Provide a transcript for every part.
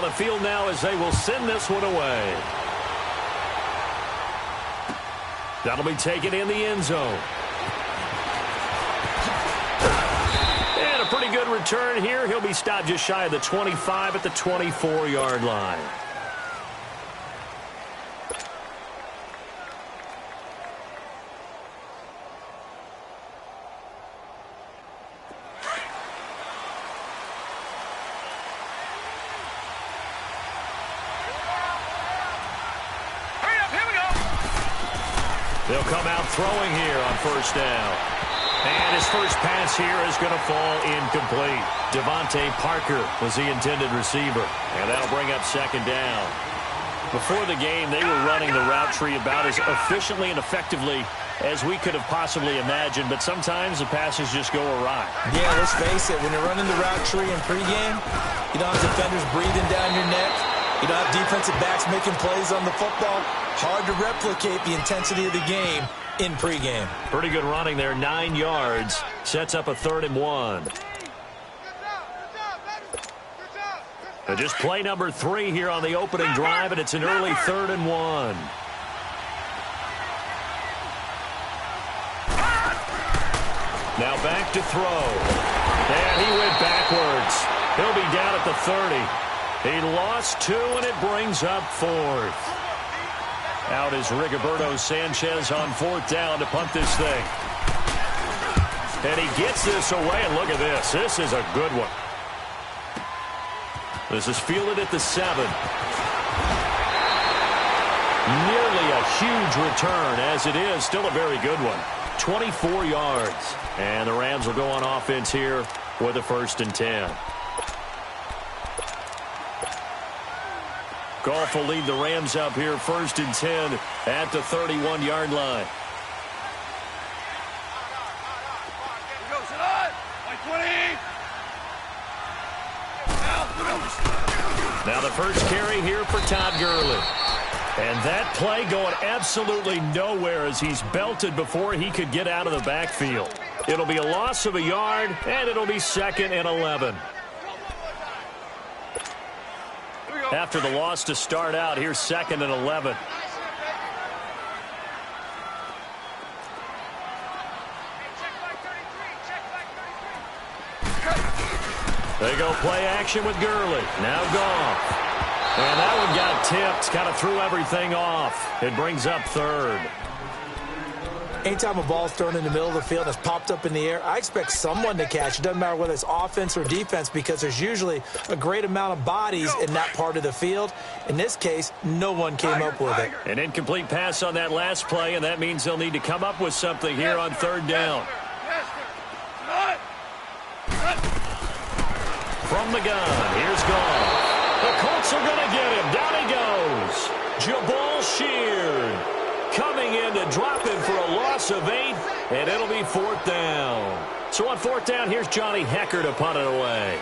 on the field now as they will send this one away. That'll be taken in the end zone. And a pretty good return here. He'll be stopped just shy of the 25 at the 24-yard line. They'll come out throwing here on first down. And his first pass here is going to fall incomplete. Devontae Parker was the intended receiver. And that'll bring up second down. Before the game, they were running the route tree about as efficiently and effectively as we could have possibly imagined. But sometimes the passes just go awry. Yeah, let's face it. When you're running the route tree in pregame, you don't have defenders breathing down your neck. You don't have defensive backs making plays on the football. Hard to replicate the intensity of the game in pregame. Pretty good running there, 9 yards. Sets up a 3rd and 1. And just play number 3 here on the opening drive, and it's an early 3rd and 1. Now back to throw. And he went backwards. He'll be down at the 30. He lost 2, and it brings up 4th. Out is Rigoberto Sanchez on 4th down to punt this thing. And he gets this away, and look at this. This is a good one. This is fielded at the 7. Nearly a huge return, as it is. Still a very good one. 24 yards. And the Rams will go on offense here with a 1st and 10. Goff will lead the Rams up here 1st and 10 at the 31-yard line. Now the first carry here for Todd Gurley. And that play going absolutely nowhere as he's belted before he could get out of the backfield. It'll be a loss of a yard, and it'll be 2nd and 11. After the loss to start out, here's 2nd and 11. They go play action with Gurley. Now Goff. And that one got tipped. Kind of threw everything off. It brings up 3rd. Anytime a ball's thrown in the middle of the field and it's popped up in the air, I expect someone to catch. It doesn't matter whether it's offense or defense because there's usually a great amount of bodies in that part of the field. In this case, no one came up with it. An incomplete pass on that last play, and that means they'll need to come up with something here on 3rd down. From the gun, here's Goff. The Colts are going to get him. Down he goes. Jabal Sheard coming in to drop him for a loss of 8, and it'll be 4th down. So on 4th down, here's Johnny Hecker to punt it away.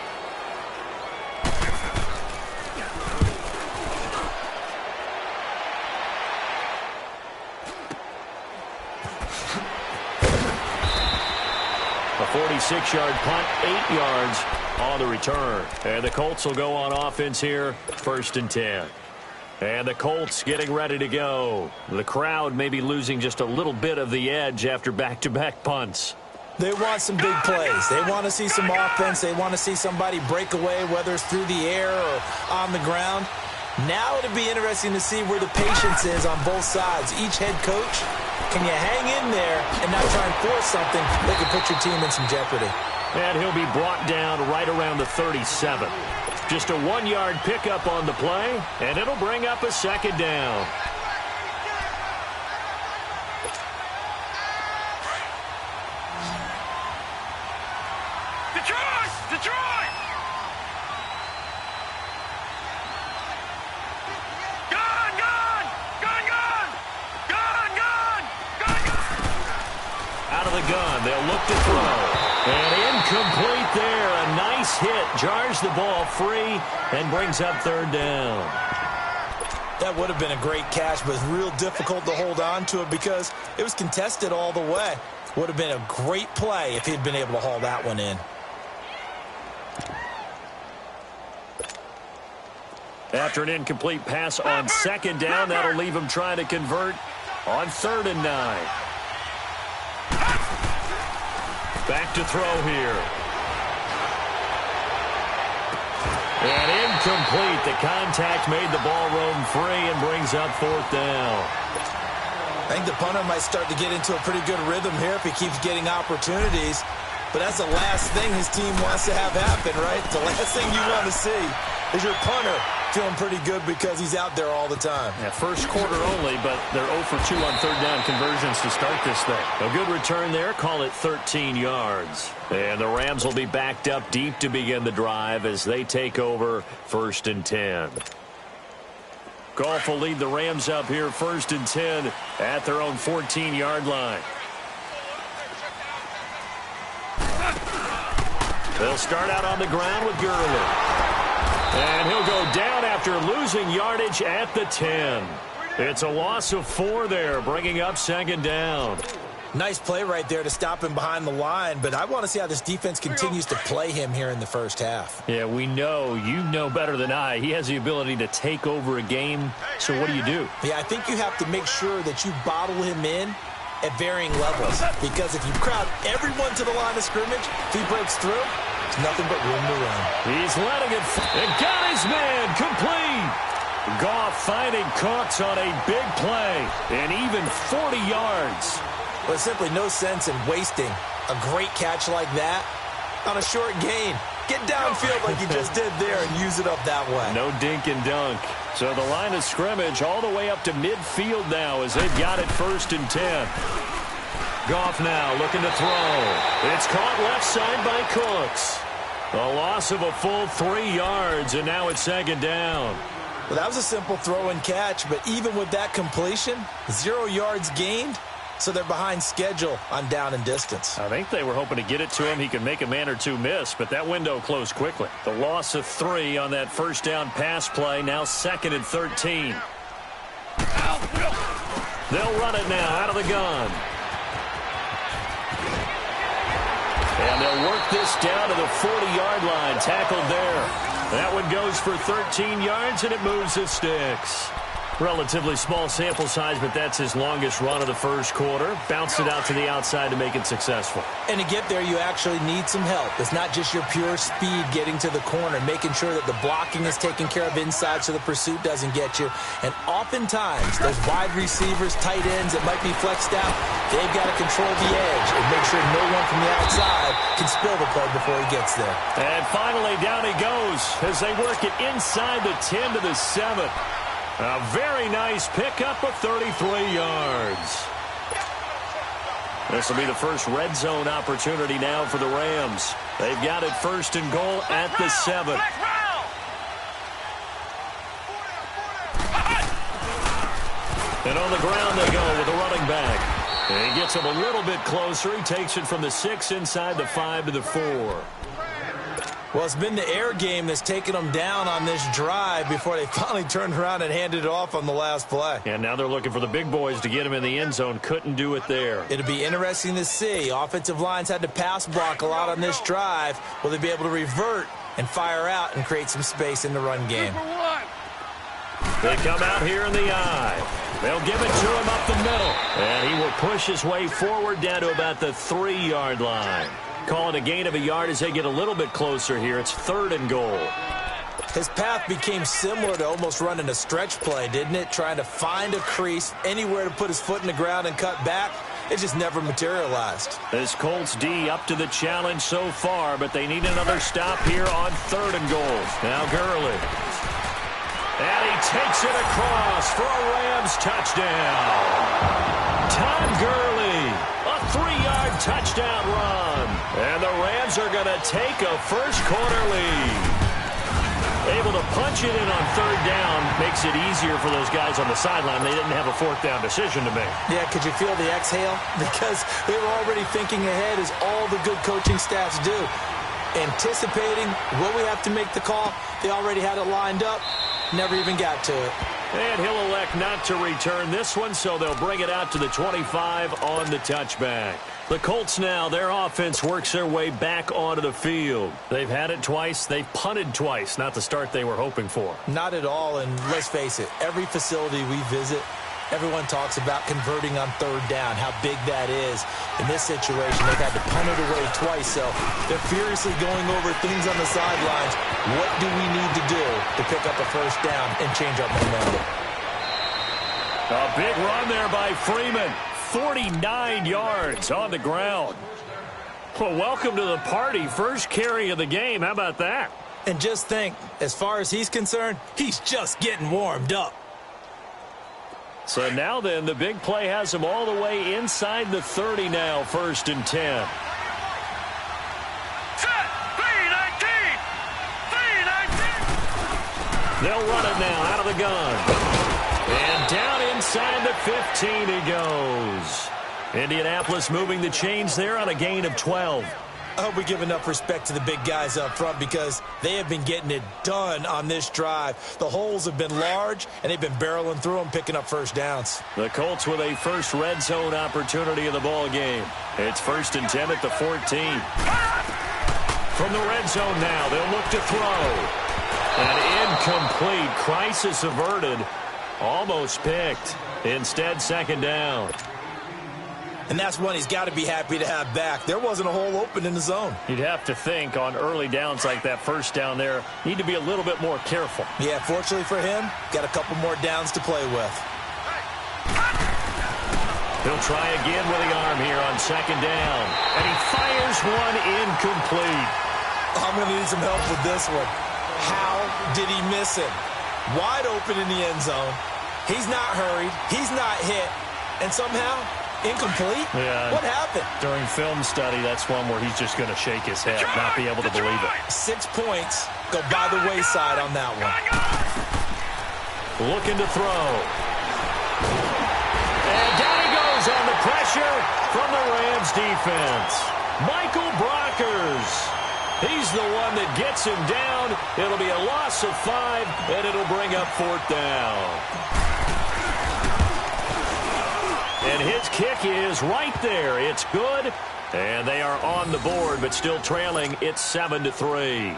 A 46-yard punt, 8 yards on the return. And the Colts will go on offense here, 1st and 10. And the Colts getting ready to go. The crowd may be losing just a little bit of the edge after back-to-back punts. They want some big plays. They want to see some offense. They want to see somebody break away, whether it's through the air or on the ground. Now it'll be interesting to see where the patience is on both sides. Each head coach, can you hang in there and not try and force something that could put your team in some jeopardy? And he'll be brought down right around the 37. Just a 1-yard pickup on the play, and it'll bring up a 2nd down. Detroit! Detroit! Gun! Gun! Gun! Gun! Gun! Gun! Gun! Out of the gun, they'll look to throw. And incomplete there. A nice hit. Jars the ball free and brings up 3rd down. That would have been a great catch, but it's real difficult to hold on to it because it was contested all the way. Would have been a great play if he'd been able to haul that one in. After an incomplete pass on second down, that'll leave him trying to convert on 3rd and 9. Back to throw here. And incomplete. The contact made the ball roam free and brings up 4th down. I think the punter might start to get into a pretty good rhythm here if he keeps getting opportunities. But that's the last thing his team wants to have happen, right? The last thing you want to see is your punter feeling pretty good because he's out there all the time. Yeah, first quarter only, but they're 0 for 2 on 3rd down conversions to start this thing. A good return there. Call it 13 yards. And the Rams will be backed up deep to begin the drive as they take over 1st and 10. Goff will lead the Rams up here 1st and 10 at their own 14-yard line. They'll start out on the ground with Gurley. And he'll go down after losing yardage at the 10. It's a loss of 4 there, bringing up 2nd down. Nice play right there to stop him behind the line, but I want to see how this defense continues to play him here in the first half. Yeah, we know. You know better than I. He has the ability to take over a game, so what do you do? Yeah, I think you have to make sure that you bottle him in at varying levels, because if you crowd everyone to the line of scrimmage, if he breaks through, there's nothing but room to run. He's letting it and got his man complete. Goff finding Cooks on a big play and even 40 yards. Well, there's simply no sense in wasting a great catch like that on a short gain. Get downfield like you just did there and use it up that way. No dink and dunk. So the line of scrimmage all the way up to midfield now as they've got it 1st and 10. Goff now looking to throw. It's caught left side by Cooks. A loss of a full 3 yards, and now it's 2nd down. Well, that was a simple throw and catch, but even with that completion, 0 yards gained, so they're behind schedule on down and distance. I think they were hoping to get it to him. He could make a man or two miss, but that window closed quickly. The loss of 3 on that 1st down pass play, now 2nd and 13. They'll run it now out of the gun. And they'll work this down to the 40-yard line. Tackled there. That one goes for 13 yards, and it moves the sticks. Relatively small sample size, but that's his longest run of the first quarter. Bounced it out to the outside to make it successful. And to get there, you actually need some help. It's not just your pure speed getting to the corner, making sure that the blocking is taken care of inside so the pursuit doesn't get you. And oftentimes, those wide receivers, tight ends that might be flexed out, they've got to control the edge and make sure no one from the outside can spill the play before he gets there. And finally, down he goes as they work it inside the 10 to the 7. A very nice pickup of 33 yards. This will be the first red zone opportunity now for the Rams. They've got it 1st and goal at the 7. And on the ground they go with the running back. And he gets him a little bit closer. He takes it from the 6 inside the 5 to the 4. Well, it's been the air game that's taken them down on this drive before they finally turned around and handed it off on the last play. And now they're looking for the big boys to get him in the end zone. Couldn't do it there. It'll be interesting to see. Offensive lines had to pass block a lot on this drive. Will they be able to revert and fire out and create some space in the run game? They come out here in the eye. They'll give it to him up the middle. And he will push his way forward down to about the 3-yard line. Calling a gain of a yard as they get a little bit closer here. It's 3rd and goal. His path became similar to almost running a stretch play, didn't it? Trying to find a crease, anywhere to put his foot in the ground and cut back. It just never materialized. This Colts D up to the challenge so far, but they need another stop here on 3rd and goal. Now Gurley. And he takes it across for a Rams touchdown. Todd Gurley, a 3-yard touchdown run. And the Rams are going to take a first-quarter lead. Able to punch it in on 3rd down makes it easier for those guys on the sideline. They didn't have a 4th down decision to make. Yeah, could you feel the exhale? Because they were already thinking ahead, as all the good coaching staffs do. Anticipating, will we have to make the call? They already had it lined up. Never even got to it. And he'll elect not to return this one, so they'll bring it out to the 25 on the touchback. The Colts now, their offense works their way back onto the field. They've had it twice. They've punted twice. Not the start they were hoping for. Not at all, and let's face it, every facility we visit, everyone talks about converting on third down, how big that is. In this situation, they've had to punt it away twice, so they're furiously going over things on the sidelines. What do we need to do to pick up a first down and change our momentum? A big run there by Freeman. 49 yards on the ground. Well, welcome to the party. First carry of the game. How about that? And just think, as far as he's concerned, he's just getting warmed up. So now then, the big play has him all the way inside the 30 now, 1st and 10. Set. 3-19. They'll run it now out of the gun. And down inside the 15 he goes. Indianapolis moving the chains there on a gain of 12. I hope we give enough respect to the big guys up front because they have been getting it done on this drive. The holes have been large, and they've been barreling through them, picking up first downs. The Colts with a first red zone opportunity of the ball game. It's 1st and 10 at the 14. From the red zone now, they'll look to throw. An incomplete, crisis averted. Almost picked. Instead, 2nd down. And that's one he's got to be happy to have back. There wasn't a hole open in the zone. You'd have to think on early downs like that, first down there, need to be a little bit more careful. Yeah, fortunately for him, got a couple more downs to play with. He'll try again with the arm here on 2nd down. And he fires one incomplete. I'm going to need some help with this one. How did he miss him? Wide open in the end zone. He's not hurried. He's not hit. And somehow, incomplete? Yeah. What happened? During film study, that's one where he's just going to shake his head, not be able to believe it. 6 points go by the wayside on that one. Looking to throw. And down he goes on the pressure from the Rams defense. Michael Brockers. He's the one that gets him down. It'll be a loss of 5, and it'll bring up 4th down. And his kick is right there. It's good, and they are on the board, but still trailing. It's 7-3.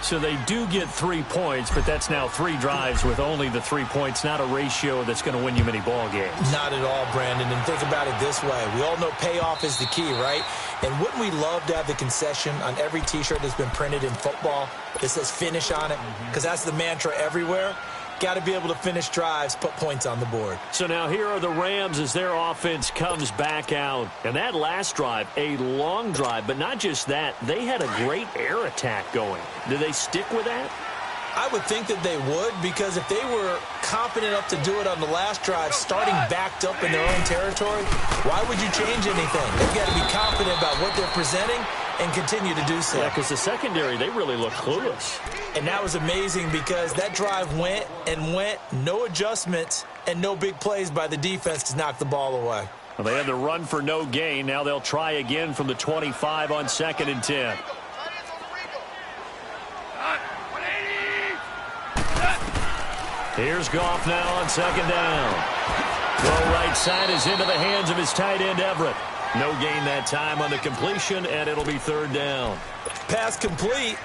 So they do get 3 points, but that's now 3 drives with only the 3 points, not a ratio that's going to win you many ball games. Not at all, Brandon. And think about it this way. We all know payoff is the key, right? And wouldn't we love to have the concession on every T-shirt that's been printed in football that says finish on it? Because that's the mantra everywhere. Got to be able to finish drives, put points on the board. So now here are the Rams as their offense comes back out. And that last drive, a long drive, but not just that. They had a great air attack going. Do they stick with that? I would think that they would, because if they were confident enough to do it on the last drive, starting backed up in their own territory, why would you change anything? They've got to be confident about what they're presenting and continue to do so. Yeah, because the secondary, they really look clueless. And that was amazing because that drive went and went, no adjustments and no big plays by the defense to knock the ball away. Well, they had to run for no gain. Now they'll try again from the 25 on 2nd and 10. Here's Goff now on 2nd down. Throw right side is into the hands of his tight end, Everett. No gain that time on the completion, and it'll be 3rd down. Pass complete,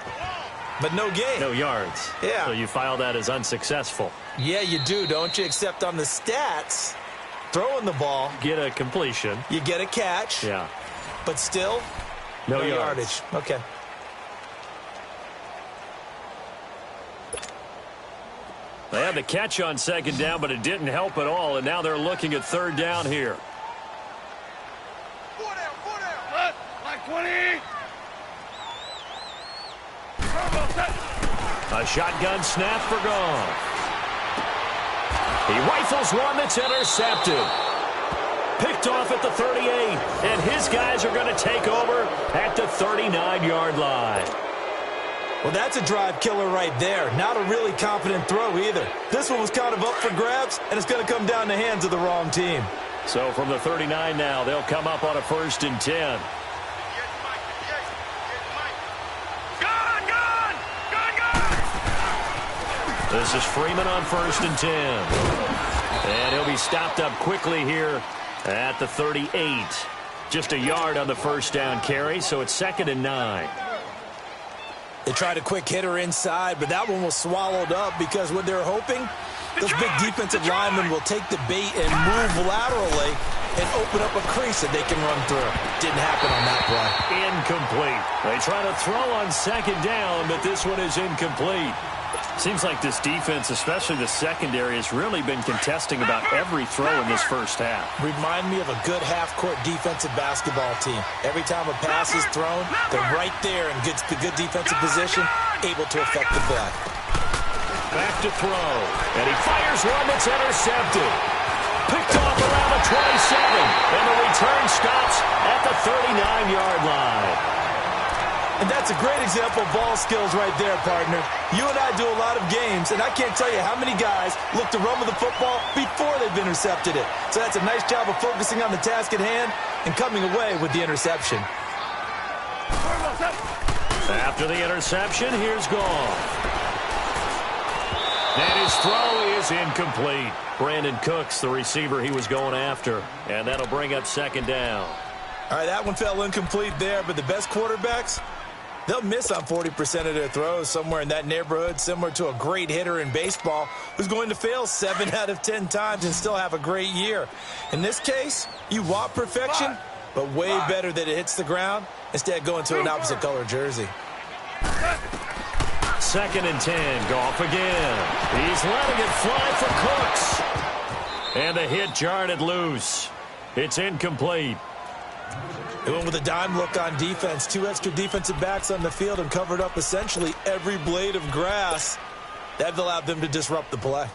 but no gain. No yards. Yeah. So you file that as unsuccessful. Yeah, you do, don't you? Except on the stats, throwing the ball. Get a completion. You get a catch. Yeah. But still, no yardage. Okay. They had the catch on 2nd down, but it didn't help at all, and now they're looking at 3rd down here. 4 down. Like 20. A shotgun snap for Goff. He rifles one that's intercepted. Picked off at the 38, and his guys are going to take over at the 39-yard line. Well, that's a drive killer right there. Not a really confident throw either. This one was kind of up for grabs, and it's going to come down in the hands of the wrong team. So from the 39 now, they'll come up on a 1st and 10. This is Freeman on 1st and 10. And he'll be stopped up quickly here at the 38. Just a yard on the first down carry, so it's 2nd and 9. They tried a quick hitter inside, but that one was swallowed up because what they're hoping, those big defensive linemen will take the bait and move laterally and open up a crease that they can run through. Didn't happen on that play. Incomplete. They try to throw on 2nd down, but this one is incomplete. Seems like this defense, especially the secondary, has really been contesting about every throw in this first half. Remind me of a good half-court defensive basketball team. Every time a pass is thrown, they're right there in good defensive position, able to affect the play. Back to throw, and he fires one that's intercepted. Picked off around the 27, and the return stops at the 39-yard line. And that's a great example of ball skills right there, partner. You and I do a lot of games, and I can't tell you how many guys look to run with the football before they've intercepted it. So that's a nice job of focusing on the task at hand and coming away with the interception. After the interception, here's Goff. And his throw is incomplete. Brandon Cooks, the receiver he was going after. And that'll bring up 2nd down. All right, that one fell incomplete there, but the best quarterbacks, they'll miss on 40% of their throws, somewhere in that neighborhood, similar to a great hitter in baseball who's going to fail 7 out of 10 times and still have a great year. In this case, you want perfection, but way better that it hits the ground instead of going to an opposite color jersey. 2nd and 10, Goff again. He's letting it fly for Cooks. And the hit jarred it loose. It's incomplete. They went with a dime look on defense. 2 extra defensive backs on the field and covered up essentially every blade of grass. That allowed them to disrupt the play.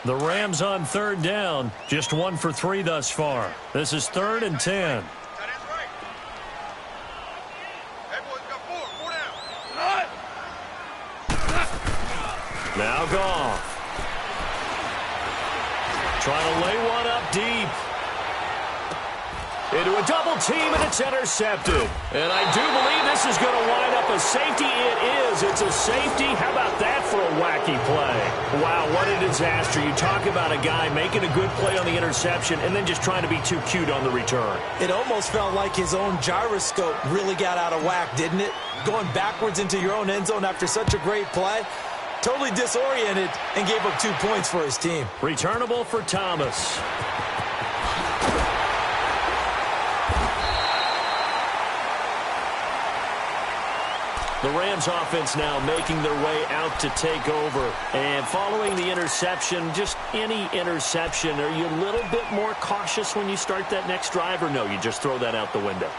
The Rams on 3rd down. Just 1 for 3 thus far. This is 3rd and 10. Now Goff. Trying to lay one up deep. Into a double team, and it's intercepted. And I do believe this is going to wind up a safety. It is. It's a safety. How about that for a wacky play? Wow, what a disaster. You talk about a guy making a good play on the interception and then just trying to be too cute on the return. It almost felt like his own gyroscope really got out of whack, didn't it? Going backwards into your own end zone after such a great play. Totally disoriented and gave up 2 points for his team. Returnable for Thomas. The Rams offense now making their way out to take over. And following the interception, just any interception, are you a little bit more cautious when you start that next drive, or no, you just throw that out the window?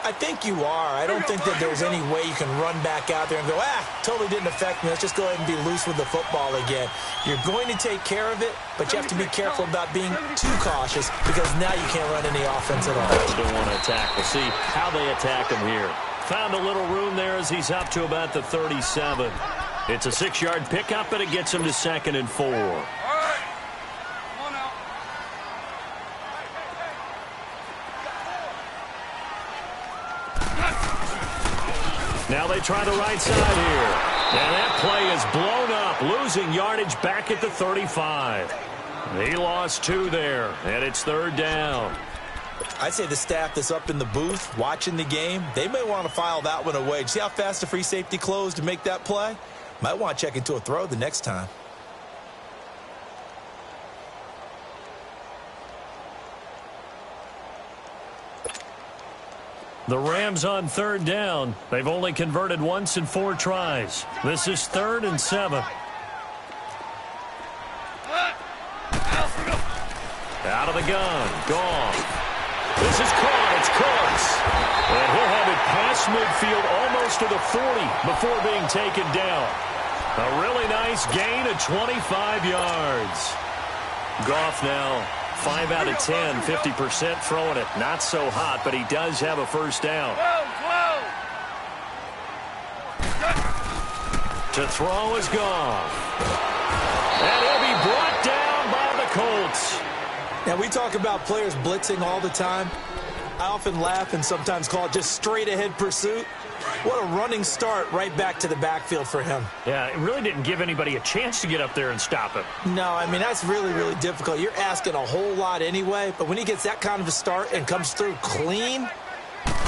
I think you are. I don't think that there's any way you can run back out there and go, totally didn't affect me. Let's just go ahead and be loose with the football again. You're going to take care of it, but you have to be careful about being too cautious because now you can't run any offense at all. They don't want to attack. We'll see how they attack him here. Found a little room there as he's up to about the 37. It's a 6-yard pickup, and it gets him to 2nd and 4. Now they try the right side here. And that play is blown up, losing yardage back at the 35. He lost 2 there, and it's 3rd down. I'd say the staff that's up in the booth watching the game, they may want to file that one away. See how fast the free safety closed to make that play? Might want to check into a throw the next time. The Rams on 3rd down. They've only converted once in 4 tries. This is 3rd and 7. Out of the gun. Goff. This is caught. It's Cooks. And he'll have it past midfield almost to the 40 before being taken down. A really nice gain of 25 yards. Goff now 5 out of 10, 50% throwing it. Not so hot, but he does have a first down. To throw is Goff. And he'll be brought down by the Colts. Now, we talk about players blitzing all the time. I often laugh and sometimes call it just straight-ahead pursuit. What a running start right back to the backfield for him. Yeah, it really didn't give anybody a chance to get up there and stop him. No, I mean, that's really, really difficult. You're asking a whole lot anyway, but when he gets that kind of a start and comes through clean,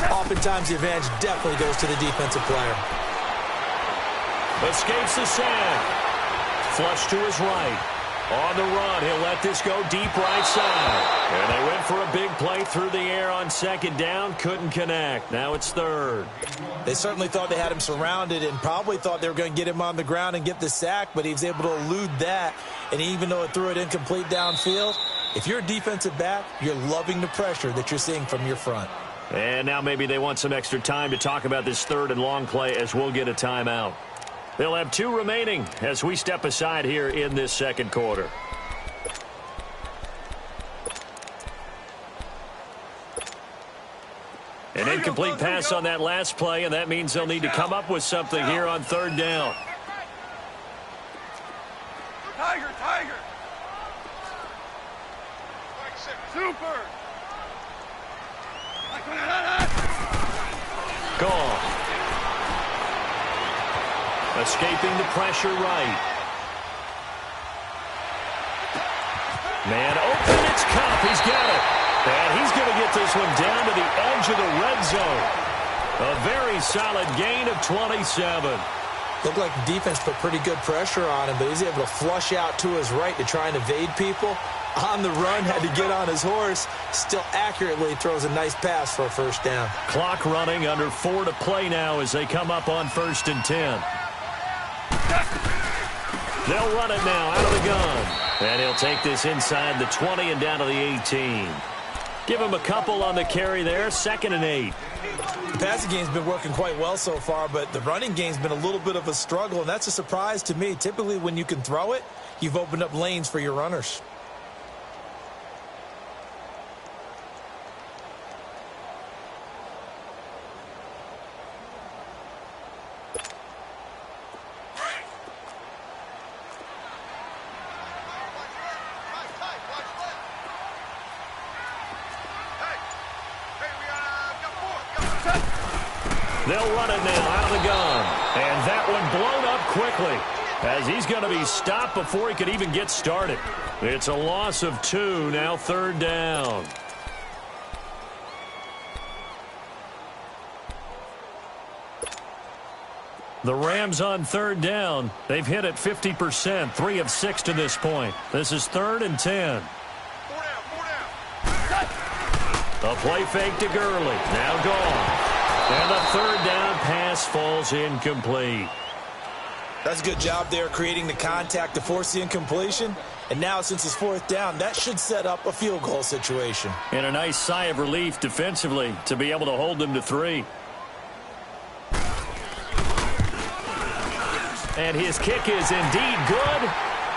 oftentimes the advantage definitely goes to the defensive player. Escapes the sack. Flush to his right. On the run, he'll let this go deep right side. And they went for a big play through the air on second down. Couldn't connect. Now it's third. They certainly thought they had him surrounded and probably thought they were going to get him on the ground and get the sack, but he was able to elude that. And even though it threw it incomplete downfield, if you're a defensive back, you're loving the pressure that you're seeing from your front. And now maybe they want some extra time to talk about this third and long play as we'll get a timeout. They'll have 2 remaining as we step aside here in this second quarter. An incomplete pass on that last play, and that means they'll need to come up with something here on third down. Tiger, Tiger. Super. Gone. Escaping the pressure right. Man open, it's Cup. He's got it. And he's going to get this one down to the edge of the red zone. A very solid gain of 27. Looked like the defense put pretty good pressure on him, but he's able to flush out to his right to try and evade people. On the run, had to get on his horse. Still accurately throws a nice pass for a first down. Clock running, under 4 to play now as they come up on 1st and 10. They'll run it now out of the gun. And he'll take this inside the 20 and down to the 18. Give him a couple on the carry there, 2nd and 8. The passing game's been working quite well so far, but the running game's been a little bit of a struggle, and that's a surprise to me. Typically, when you can throw it, you've opened up lanes for your runners. They'll run it now out of the gun. And that one blown up quickly as he's going to be stopped before he could even get started. It's a loss of 2, now 3rd down. The Rams on 3rd down. They've hit it 50%, 3 of 6 to this point. This is 3rd and 10. A play fake to Gurley. Now gone. And the 3rd down pass falls incomplete. That's a good job there creating the contact to force the incompletion. And now since it's 4th down, that should set up a field goal situation. And a nice sigh of relief defensively to be able to hold them to 3. And his kick is indeed good.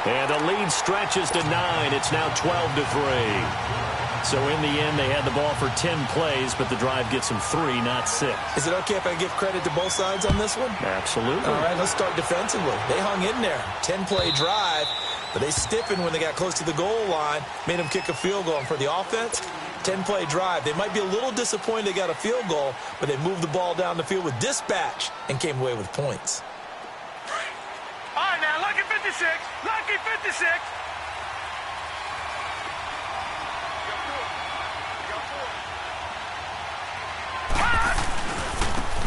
And the lead stretches to 9. It's now 12 to 3. So in the end, they had the ball for 10 plays, but the drive gets them 3, not 6. Is it okay if I give credit to both sides on this one? Absolutely. All right, let's start defensively. They hung in there. 10-play drive, but they stiffened when they got close to the goal line, made them kick a field goal. And for the offense, 10-play drive. They might be a little disappointed they got a field goal, but they moved the ball down the field with dispatch and came away with points. All right, now, lucky 56. Lucky 56.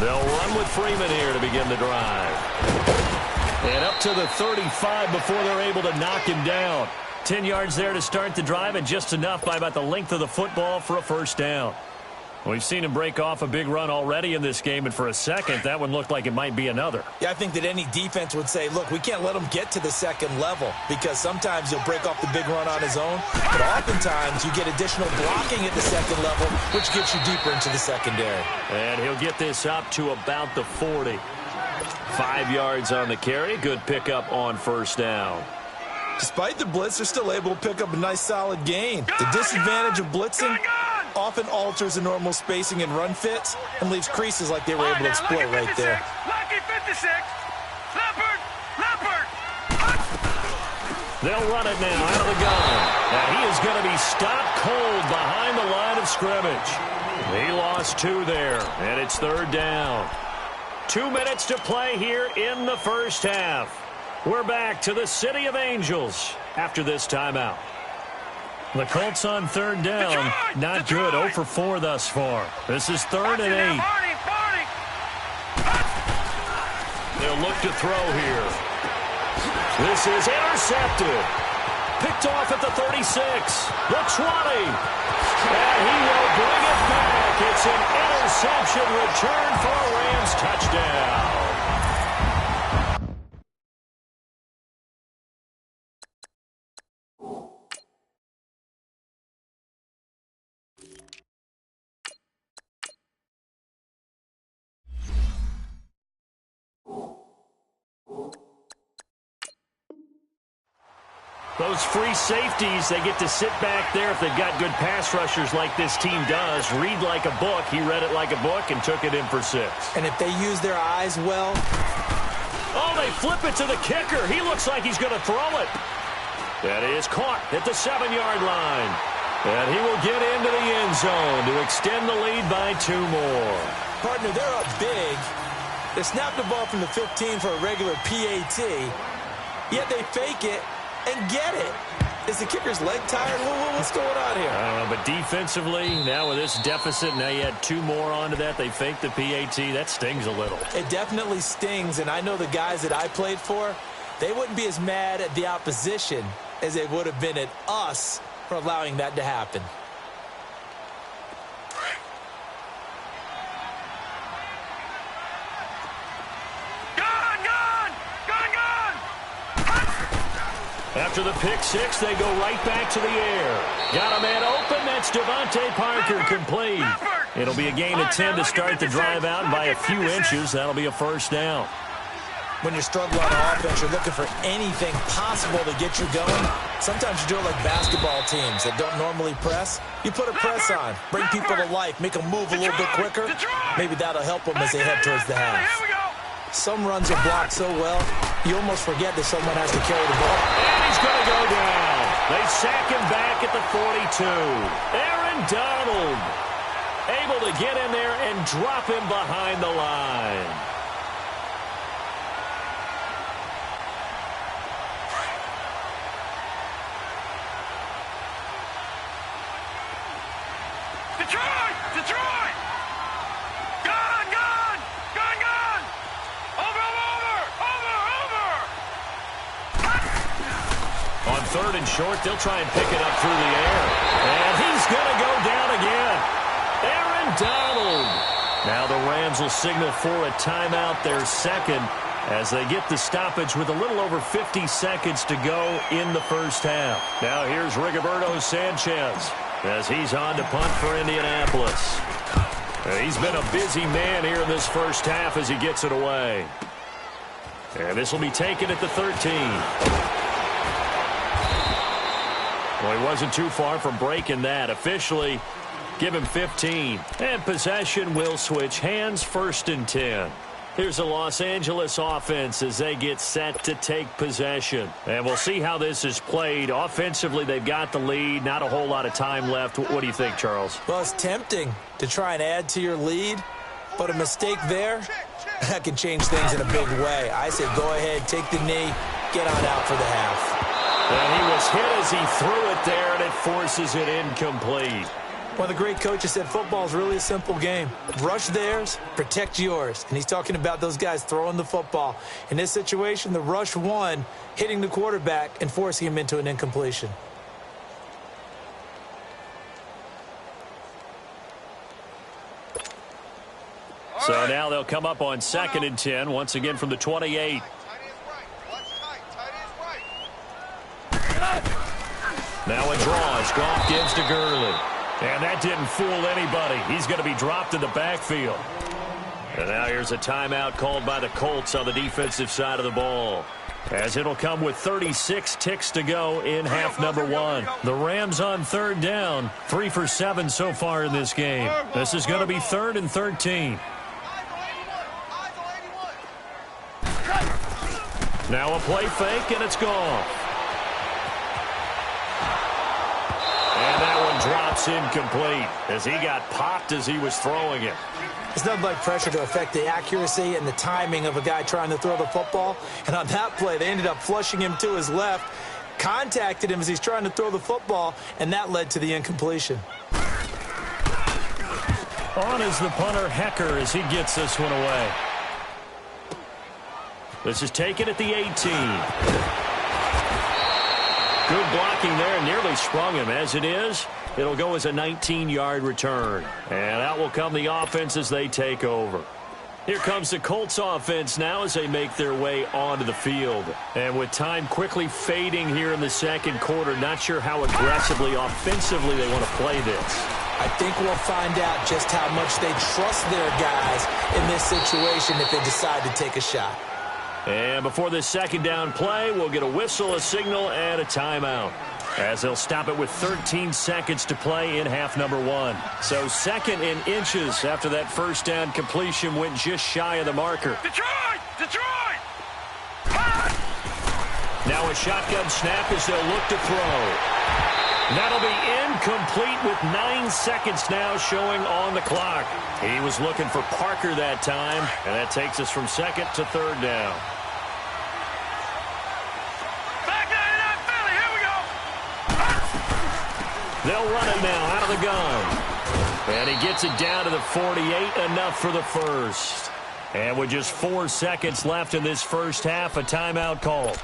They'll run with Freeman here to begin the drive. And up to the 35 before they're able to knock him down. 10 yards there to start the drive, and just enough by about the length of the football for a first down. We've seen him break off a big run already in this game, and for a second, that one looked like it might be another. Yeah, I think that any defense would say, look, we can't let him get to the second level because sometimes he'll break off the big run on his own, but oftentimes you get additional blocking at the second level, which gets you deeper into the secondary. And he'll get this up to about the 40. 5 yards on the carry. Good pickup on first down. Despite the blitz, they're still able to pick up a nice solid gain. The disadvantage of blitzing often alters the normal spacing and run fits and leaves creases like they were able to exploit right there. Lucky 56. Leopard. They'll run it now out of the gun. And he is going to be stopped cold behind the line of scrimmage. He lost 2 there, and it's 3rd down. 2 minutes to play here in the first half. We're back to the City of Angels after this timeout. The Colts on 3rd down. Not good. 0 for 4 thus far. This is 3rd and 8. They'll look to throw here. This is intercepted. Picked off at the 36, the 20. And he will bring it back. It's an interception return for a Rams touchdown. Those free safeties, they get to sit back there if they've got good pass rushers like this team does. Read like a book. He read it like a book and took it in for 6. And if they use their eyes well. Oh, they flip it to the kicker. He looks like he's going to throw it. That is caught at the 7-yard line. And he will get into the end zone to extend the lead by 2 more. Partner, they're up big. They snapped the ball from the 15 for a regular PAT. Yet they fake it and get it. Is the kicker's leg tired? What's going on here? I don't know, but defensively, now with this deficit, now you add 2 more onto that. They faked the PAT. That stings a little. It definitely stings, and I know the guys that I played for, they wouldn't be as mad at the opposition as they would have been at us for allowing that to happen. After the pick 6, they go right back to the air. Got a man open. That's Devontae Parker complete. It'll be a gain of 10 to start the drive out by a few inches. That'll be a 1st down. When you're struggling on offense, you're looking for anything possible to get you going. Sometimes you do it like basketball teams that don't normally press. You put a press on, bring people to life, make them move a little bit quicker. Maybe that'll help them as they head towards the half. Some runs are blocked so well, you almost forget that someone has to carry the ball. And he's going to go down. They sack him back at the 42. Aaron Donald able to get in there and drop him behind the line. Detroit! Detroit! Gun! Gun! Gun! Gun! Over! On 3rd and short, they'll try and pick it up through the air. And he's going to go down again. Aaron Donald. Now the Rams will signal for a timeout, their 2nd, as they get the stoppage with a little over 50 seconds to go in the first half. Now here's Rigoberto Sanchez as he's on to punt for Indianapolis. He's been a busy man here in this first half as he gets it away. And this will be taken at the 13. Well, he wasn't too far from breaking that. Officially, give him 15. And possession will switch hands, 1st and 10. Here's the Los Angeles offense as they get set to take possession. And we'll see how this is played. Offensively, they've got the lead. Not a whole lot of time left. What do you think, Charles? Well, it's tempting to try and add to your lead, but a mistake there, that can change things in a big way. I say go ahead, take the knee, get on out for the half. And he was hit as he threw it there, and it forces it incomplete. One of the great coaches said football is really a simple game. Rush theirs, protect yours. And he's talking about those guys throwing the football. In this situation, the rush won, hitting the quarterback and forcing him into an incompletion. So now they'll come up on 2nd and 10, once again from the 28. Now it draws. Goff gives to Gurley. And that didn't fool anybody. He's going to be dropped in the backfield. And now here's a timeout called by the Colts on the defensive side of the ball, as it'll come with 36 ticks to go in half number 1. The Rams on 3rd down, 3 for 7 so far in this game. This is going to be 3rd and 13. Now a play fake, and it's gone. drops incomplete as he got popped as he was throwing it. It's nothing like pressure to affect the accuracy and the timing of a guy trying to throw the football. And on that play, they ended up flushing him to his left, contacted him as he's trying to throw the football, and that led to the incompletion. On is the punter, Hecker, as he gets this one away. This is taken at the 18. Good blocking there, nearly sprung him. As it is, it'll go as a 19-yard return. And out will come the offense as they take over. Here comes the Colts offense now as they make their way onto the field. And with time quickly fading here in the second quarter, not sure how aggressively, offensively they want to play this. I think we'll find out just how much they trust their guys in this situation if they decide to take a shot. And before this second down play, we'll get a whistle, a signal, and a timeout, as they'll stop it with 13 seconds to play in half number one. So second in inches after that first down completion went just shy of the marker. Detroit! Detroit! Now a shotgun snap as they'll look to throw. That'll be incomplete with 9 seconds now showing on the clock. He was looking for Parker that time, and that takes us from second to third down. Back 99 Philly, here we go! They'll run it now out of the gun. And he gets it down to the 48, enough for the first. And with just 4 seconds left in this first half, a timeout call.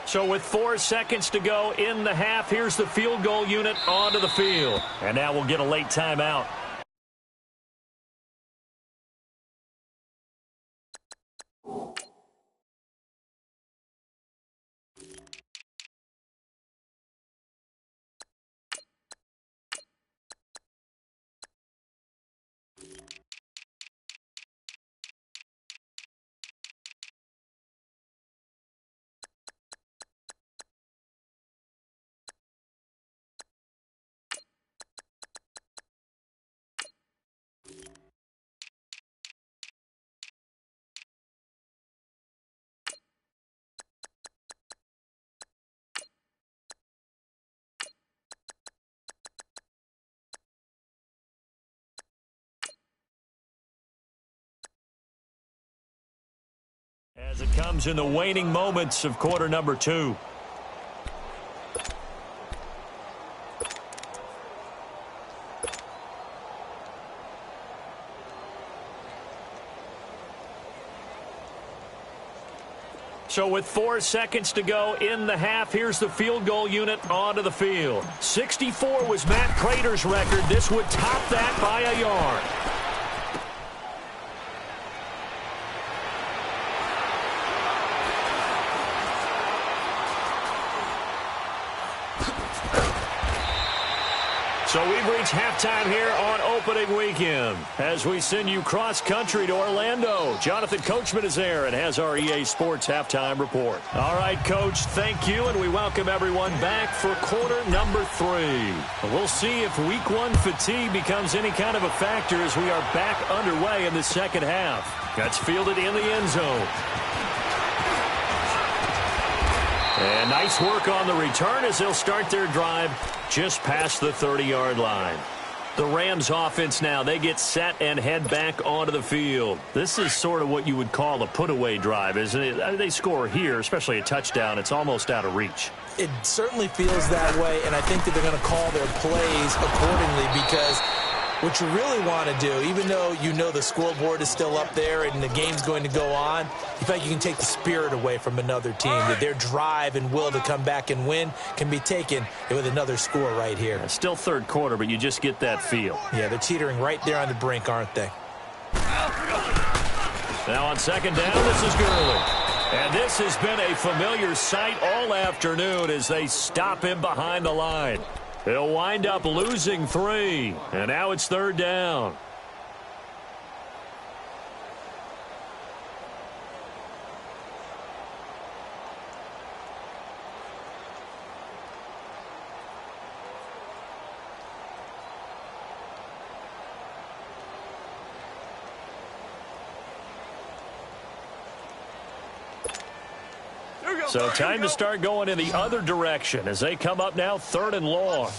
So with 4 seconds to go in the half, here's the field goal unit onto the field. And now we'll get a late timeout. As it comes in the waning moments of quarter number 2. So with 4 seconds to go in the half, here's the field goal unit onto the field. 64 was Matt Prater's record. This would top that by a yard. So we've reached halftime here on opening weekend as we send you cross-country to Orlando. Jonathan Coachman is there and has our EA Sports halftime report. All right, Coach, thank you, and we welcome everyone back for quarter number 3. We'll see if week 1 fatigue becomes any kind of a factor as we are back underway in the second half. That's fielded in the end zone. And nice work on the return as they'll start their drive just past the 30-yard line. The Rams offense now, they get set and head back onto the field. This is sort of what you would call a put-away drive, isn't it? They score here, especially a touchdown. It's almost out of reach. It certainly feels that way, and I think that they're going to call their plays accordingly because what you really want to do, even though you know the scoreboard is still up there and the game's going to go on, you feel like you can take the spirit away from another team. That their drive and will to come back and win can be taken with another score right here. It's still third quarter, but you just get that feel. Yeah, they're teetering right there on the brink, aren't they? Now on second down, this is Gurley. And this has been a familiar sight all afternoon as they stop him behind the line. They'll wind up losing 3, and now it's third down. So time to start going in the other direction as they come up now 3rd and long.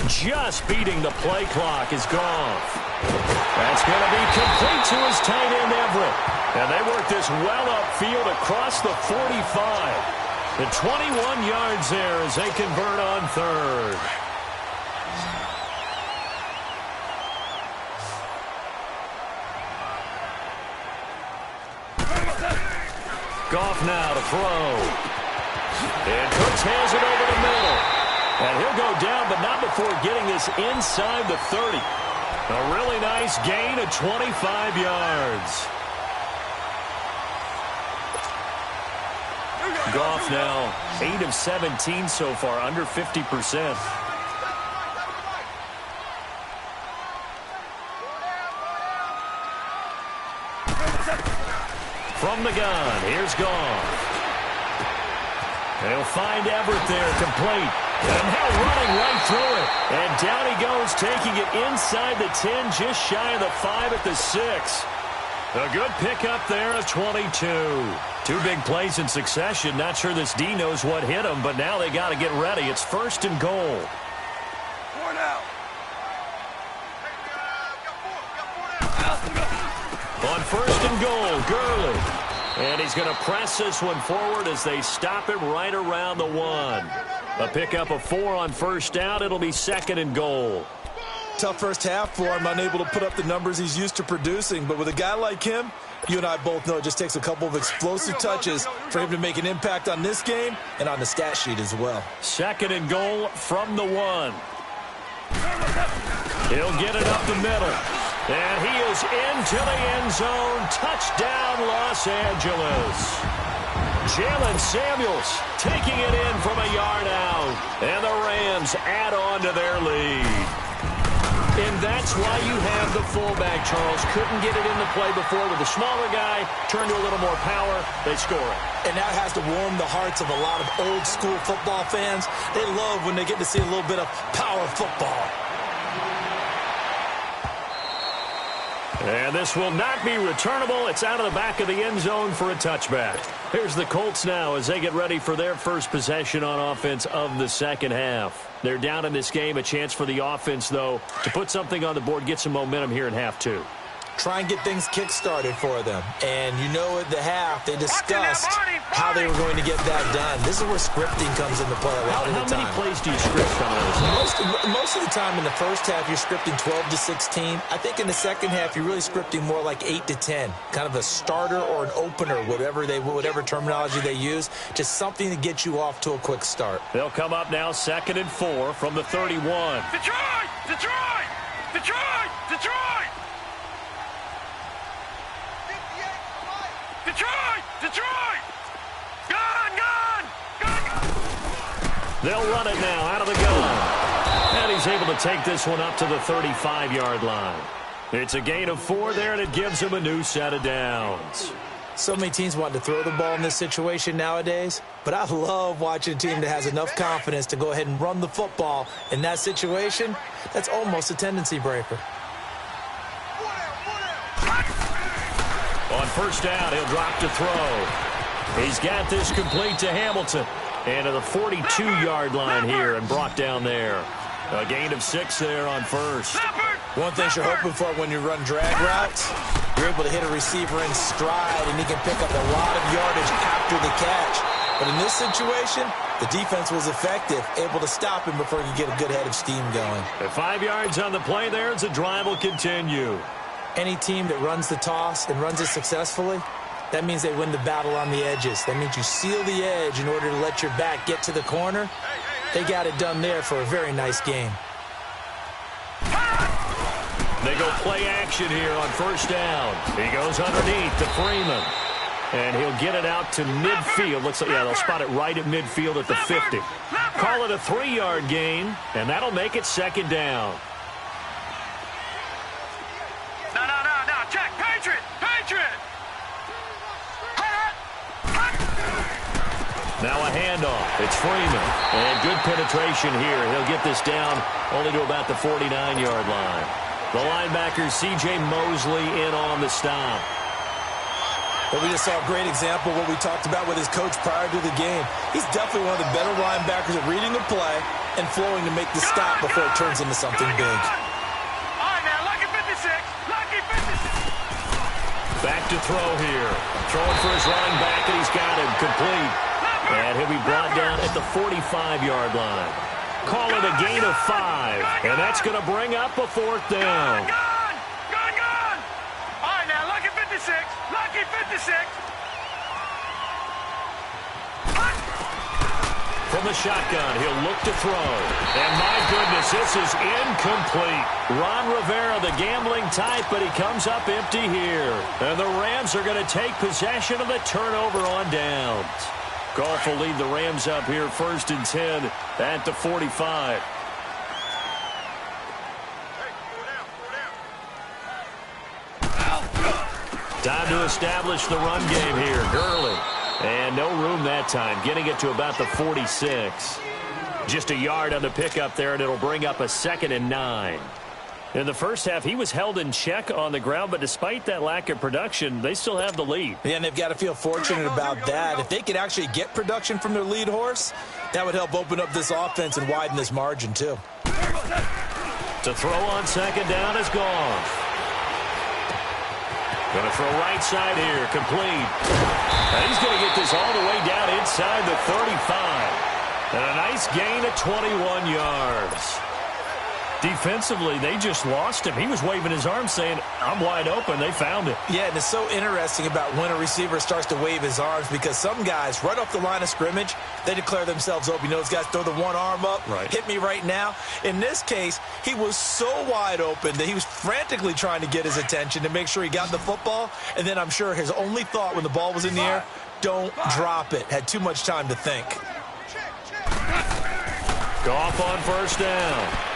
Just beating the play clock is gone. That's going to be complete to his tight end, Everett. And they work this well upfield across the 45. The 21 yards there as they convert on 3rd. Goff now to throw. And Cooks has it over the middle. And he'll go down, but not before getting this inside the 30. A really nice gain of 25 yards. Goff now 8 of 17 so far, under 50%. From the gun, here's Goff. They'll find Everett there, complete. And now running right through it. And down he goes, taking it inside the 10, just shy of the 5 at the 6. A good pickup there of 22. 2 big plays in succession. Not sure this D knows what hit him, but now they got to get ready. It's 1st and goal. 4 now. On 1st and goal, Gurley. And he's going to press this one forward as they stop him right around the 1. A pickup of 4 on 1st down. It'll be 2nd and goal. Tough first half for him, unable to put up the numbers he's used to producing. But with a guy like him, you and I both know it just takes a couple of explosive touches for him to make an impact on this game and on the stat sheet as well. 2nd and goal from the 1. He'll get it up the middle. And he is into the end zone. Touchdown, Los Angeles. Jalen Samuels taking it in from a yard out. And the Rams add on to their lead. And that's why you have the fullback, Charles. Couldn't get it into play before with the smaller guy. Turned to a little more power. They score it. And that has to warm the hearts of a lot of old-school football fans. They love when they get to see a little bit of power football. And this will not be returnable. It's out of the back of the end zone for a touchback. Here's the Colts now as they get ready for their first possession on offense of the second half. They're down in this game. A chance for the offense, though, to put something on the board, get some momentum here in half 2. Try and get things kick-started for them. And you know at the half, they discussed how they were going to get that done. This is where scripting comes into play a lot of the time. How many plays do you script from those? Most of the time in the first half, you're scripting 12 to 16. I think in the second half, you're really scripting more like 8 to 10. Kind of a starter or an opener, whatever terminology they use. Just something to get you off to a quick start. They'll come up now 2nd and 4 from the 31. Detroit! Detroit! Detroit! Detroit! Detroit! Detroit! Gun! Gun! Gun! They'll run it now out of the gun. And he's able to take this one up to the 35-yard line. It's a gain of 4 there, and it gives him a new set of downs. So many teams want to throw the ball in this situation nowadays, but I love watching a team that has enough confidence to go ahead and run the football. In that situation, that's almost a tendency breaker. On 1st down, he'll drop to throw. He's got this complete to Hamilton. And to the 42-yard line here and brought down there. A gain of 6 there on 1st. One thing you're hoping for when you run drag routes, you're able to hit a receiver in stride, and he can pick up a lot of yardage after the catch. But in this situation, the defense was effective, able to stop him before he could get a good head of steam going. At 5 yards on the play there, as the drive will continue. Any team that runs the toss and runs it successfully, that means they win the battle on the edges. That means you seal the edge in order to let your back get to the corner. They got it done there for a very nice game. They go play action here on 1st down. He goes underneath to Freeman. And he'll get it out to midfield. Looks like, yeah, they'll spot it right at midfield at the 50. Call it a 3-yard gain, and that'll make it 2nd down. No. Check. Patriot. Now a handoff. It's Freeman. And good penetration here. He'll get this down only to about the 49-yard line. The linebacker, C.J. Mosley, in on the stop. But we just saw a great example of what we talked about with his coach prior to the game. He's definitely one of the better linebackers at reading the play and flowing to make the stop before it turns into something big. All right, now, lucky 56. Lucky 56. Back to throw here. Throwing for his running back, and he's got him complete. And he'll be brought down at the 45-yard line. Call it a gain of 5, and that's going to bring up a 4th down. Gone. All right, now, lucky 56. Lucky 56. From the shotgun, he'll look to throw. And my goodness, this is incomplete. Ron Rivera, the gambling type, but he comes up empty here. And the Rams are going to take possession of the turnover on downs. Goff will lead the Rams up here 1st and 10 at the 45. Time to establish the run game here. Gurley. And no room that time, getting it to about the 46. Just a yard on the pickup there, and it'll bring up a 2nd and 9. In the first half, he was held in check on the ground, but despite that lack of production, they still have the lead. Yeah, and they've got to feel fortunate about that. If they could actually get production from their lead horse, that would help open up this offense and widen this margin, too. To throw on 2nd down is Goff. Going to throw right side here, complete. And he's going to get this all the way down inside the 35. And a nice gain of 21 yards. Defensively, they just lost him. He was waving his arms saying, I'm wide open. They found it. Yeah, and it's so interesting about when a receiver starts to wave his arms because some guys, right off the line of scrimmage, they declare themselves open. You know, those guys throw the one arm up, right. Hit me right now. In this case, he was so wide open that he was frantically trying to get his attention to make sure he got the football. And then I'm sure his only thought when the ball was in the air, don't drop it. Had too much time to think. Goff on 1st down.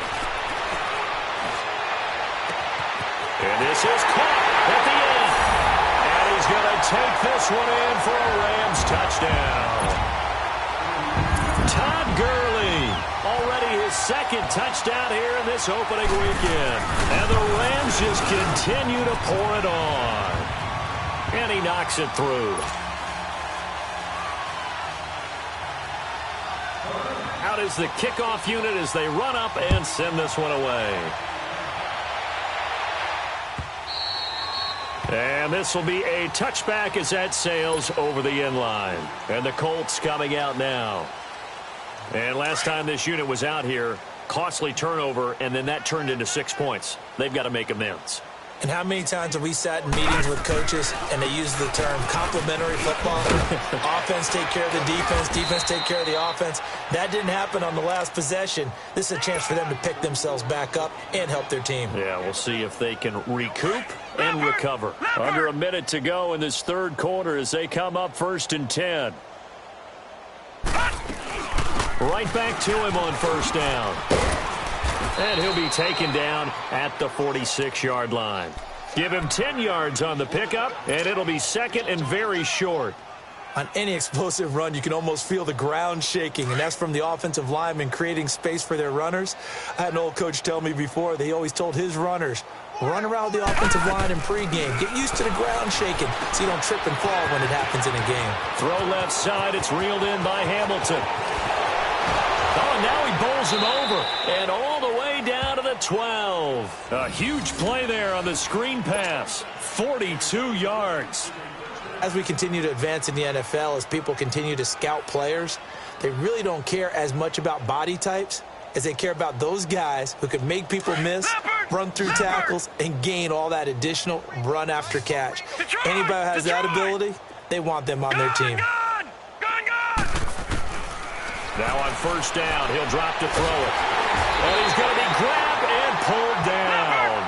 And this is caught at the end. And he's going to take this one in for a Rams touchdown. Todd Gurley, already his 2nd touchdown here in this opening weekend. And the Rams just continue to pour it on. And he knocks it through. Out is the kickoff unit as they run up and send this one away. And this will be a touchback as that sails over the end line. And the Colts coming out now. And last time this unit was out here, costly turnover, and then that turned into 6 points. They've got to make amends. And how many times have we sat in meetings with coaches and they use the term complementary football? Offense take care of the defense, defense take care of the offense. That didn't happen on the last possession. This is a chance for them to pick themselves back up and help their team. Yeah, we'll see if they can recoup and recover. Under a minute to go in this 3rd quarter as they come up 1st and 10. Right back to him on 1st down. And he'll be taken down at the 46-yard line. Give him 10 yards on the pickup, and it'll be 2nd and very short. On any explosive run, you can almost feel the ground shaking, and that's from the offensive linemen creating space for their runners. I had an old coach tell me before, they always told his runners, run around the offensive line in pregame. Get used to the ground shaking so you don't trip and fall when it happens in a game. Throw left side. It's reeled in by Hamilton. Oh, now he bowls him over, and all the way down to the 12. A huge play there on the screen pass. 42 yards. As we continue to advance in the NFL, as people continue to scout players, they really don't care as much about body types as they care about those guys who can make people miss, run through tackles, and gain all that additional run after catch. Anybody who has that ability, they want them on their team. Now on 1st down, he'll drop to throw it. And he's going to be grabbed and pulled down.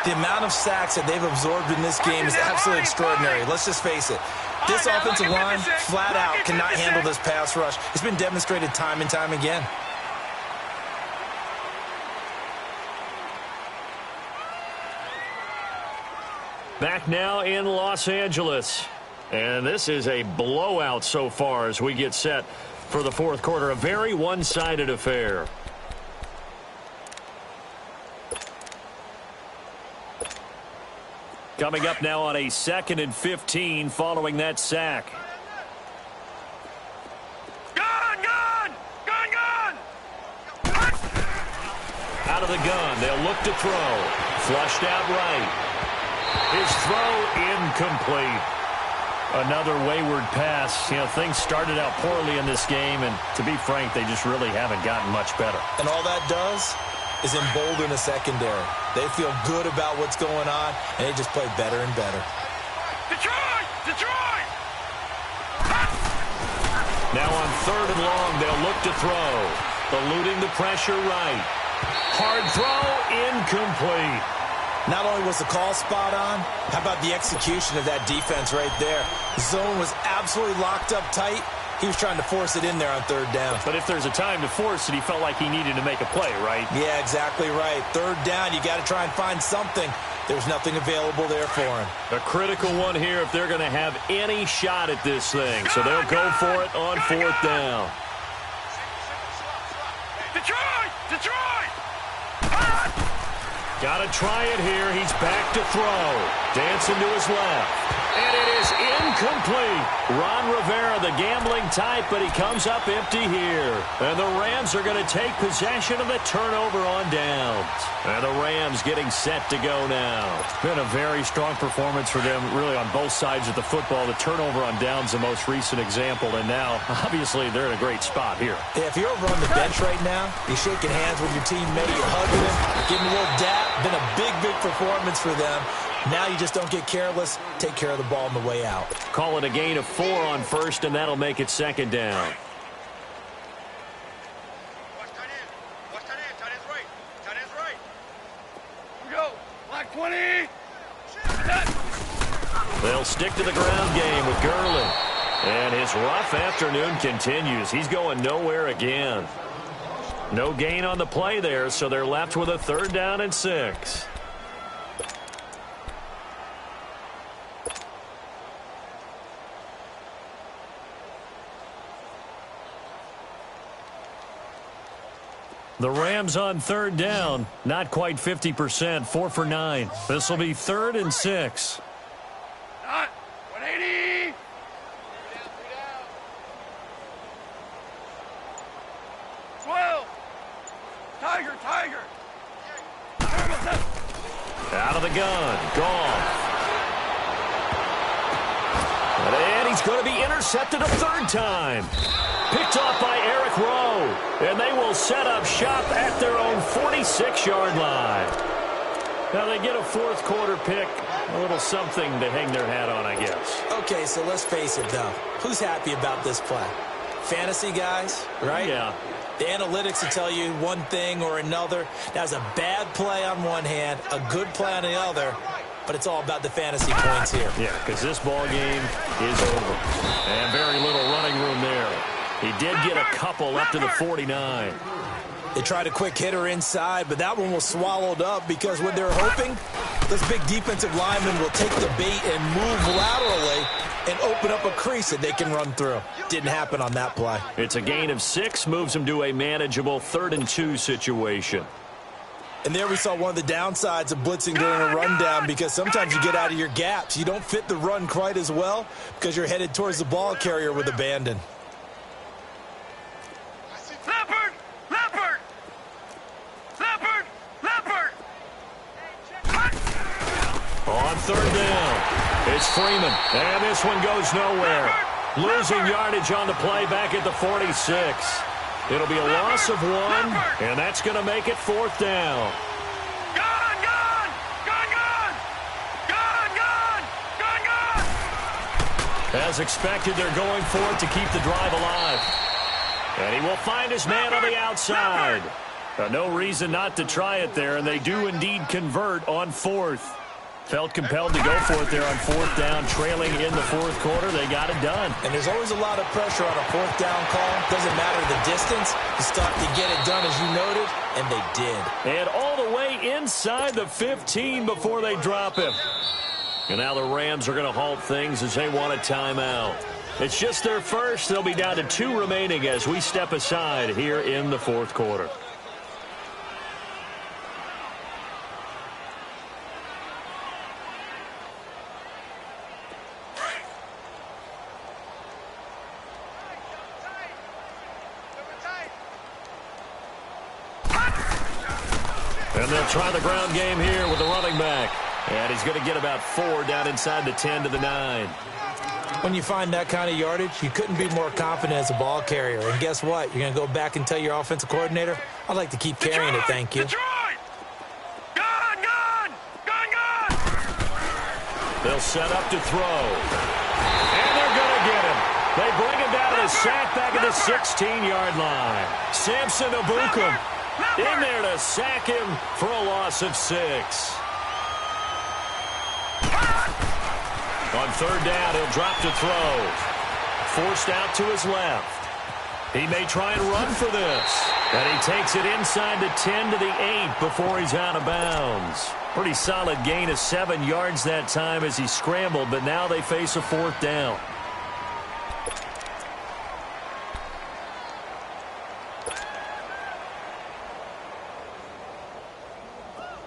The amount of sacks that they've absorbed in this game is absolutely extraordinary. Let's just face it. This offensive line, flat out, cannot handle this pass rush. It's been demonstrated time and time again. Back now in Los Angeles. And this is a blowout so far as we get set for the 4th quarter. A very one-sided affair. Coming up now on a 2nd and 15 following that sack. Out of the gun, they'll look to throw. Flushed out right. His throw incomplete. Another wayward pass. You know, things started out poorly in this game, and to be frank, they just really haven't gotten much better. And all that does is embolden the secondary. They feel good about what's going on, and they just play better and better. Detroit! Detroit! Now on 3rd and long, they'll look to throw. Eluding the pressure right. Hard throw, incomplete. Not only was the call spot on, how about the execution of that defense right there? The zone was absolutely locked up tight. He was trying to force it in there on 3rd down. But if there's a time to force it, he felt like he needed to make a play, right? Yeah, exactly right. 3rd down, you got to try and find something. There's nothing available there for him. A critical one here if they're going to have any shot at this thing. So they'll go for it on 4th down. Detroit! Detroit! Got to try it here. He's back to throw. Dancing to his left. And it is incomplete. Ron Rivera, the gambling type, but he comes up empty here. And the Rams are going to take possession of the turnover on downs. And the Rams getting set to go now. Been a very strong performance for them, really, on both sides of the football. The turnover on downs, the most recent example. And now, obviously, they're in a great spot here. Yeah, if you're over on the bench right now, you're shaking hands with your teammate, you're hugging him, giving him a little dap. Been a big, big performance for them. Now you just don't get careless. Take care of the ball on the way out. Call it a gain of 4 on 1st, and that'll make it 2nd down. Watch tight end. Watch tight end. Tight end's right. Tight end's right. Here we go. Black 20. They'll stick to the ground game with Gurley. And his rough afternoon continues. He's going nowhere again. No gain on the play there, so they're left with a 3rd down and 6. The Rams on 3rd down, not quite 50%, 4 for 9. This will be 3rd and 6. Not 180. 12. Tiger, Tiger. Out of the gun, Goff. And he's going to be intercepted a 3rd time. Picked off by Eric Rowe. And they will set up shop at their own 46-yard line. Now they get a 4th quarter pick. A little something to hang their hat on, I guess. Okay, so let's face it, though. Who's happy about this play? Fantasy guys, right? Yeah. The analytics will tell you one thing or another. That was a bad play on one hand, a good play on the other, but it's all about the fantasy points here. Yeah, because this ball game is over. And very little running room there. He did get a couple up to the 49. They tried a quick hitter inside, but that one was swallowed up because what they're hoping, those big defensive linemen will take the bait and move laterally and open up a crease that they can run through. Didn't happen on that play. It's a gain of 6, moves them to a manageable 3rd and 2 situation. And there we saw one of the downsides of blitzing during a rundown because sometimes you get out of your gaps. You don't fit the run quite as well because you're headed towards the ball carrier with abandon. Leopard! Leopard! Leopard! Leopard! On 3rd down, it's Freeman. And this one goes nowhere. Losing yardage on the play back at the 46. It'll be a loss of 1, and that's going to make it 4th down. Gun! Gun! Gun! Gun! Gun! Gun! Gun! Gun! As expected, they're going for it to keep the drive alive. And he will find his man on the outside. No reason not to try it there, and they do indeed convert on 4th. Felt compelled to go for it there on 4th down, trailing in the 4th quarter. They got it done. And there's always a lot of pressure on a 4th down call. Doesn't matter the distance. You start to get it done, as you noted, and they did. And all the way inside the 15 before they drop him. And now the Rams are going to halt things as they want a timeout. It's just their first. They'll be down to 2 remaining as we step aside here in the 4th quarter. And they'll try the ground game here with the running back. And he's going to get about 4 down inside the 10 to the 9. When you find that kind of yardage, you couldn't be more confident as a ball carrier. And guess what? You're going to go back and tell your offensive coordinator, I'd like to keep carrying it, thank you. They'll set up to throw. And they're going to get him. They bring him down to the sack back at the 16-yard line. Samson Abukum in there to sack him for a loss of 6. On third down, he'll drop to throw. Forced out to his left. He may try and run for this. And he takes it inside the 10 to the 8 before he's out of bounds. Pretty solid gain of 7 yards that time as he scrambled, but now they face a 4th down.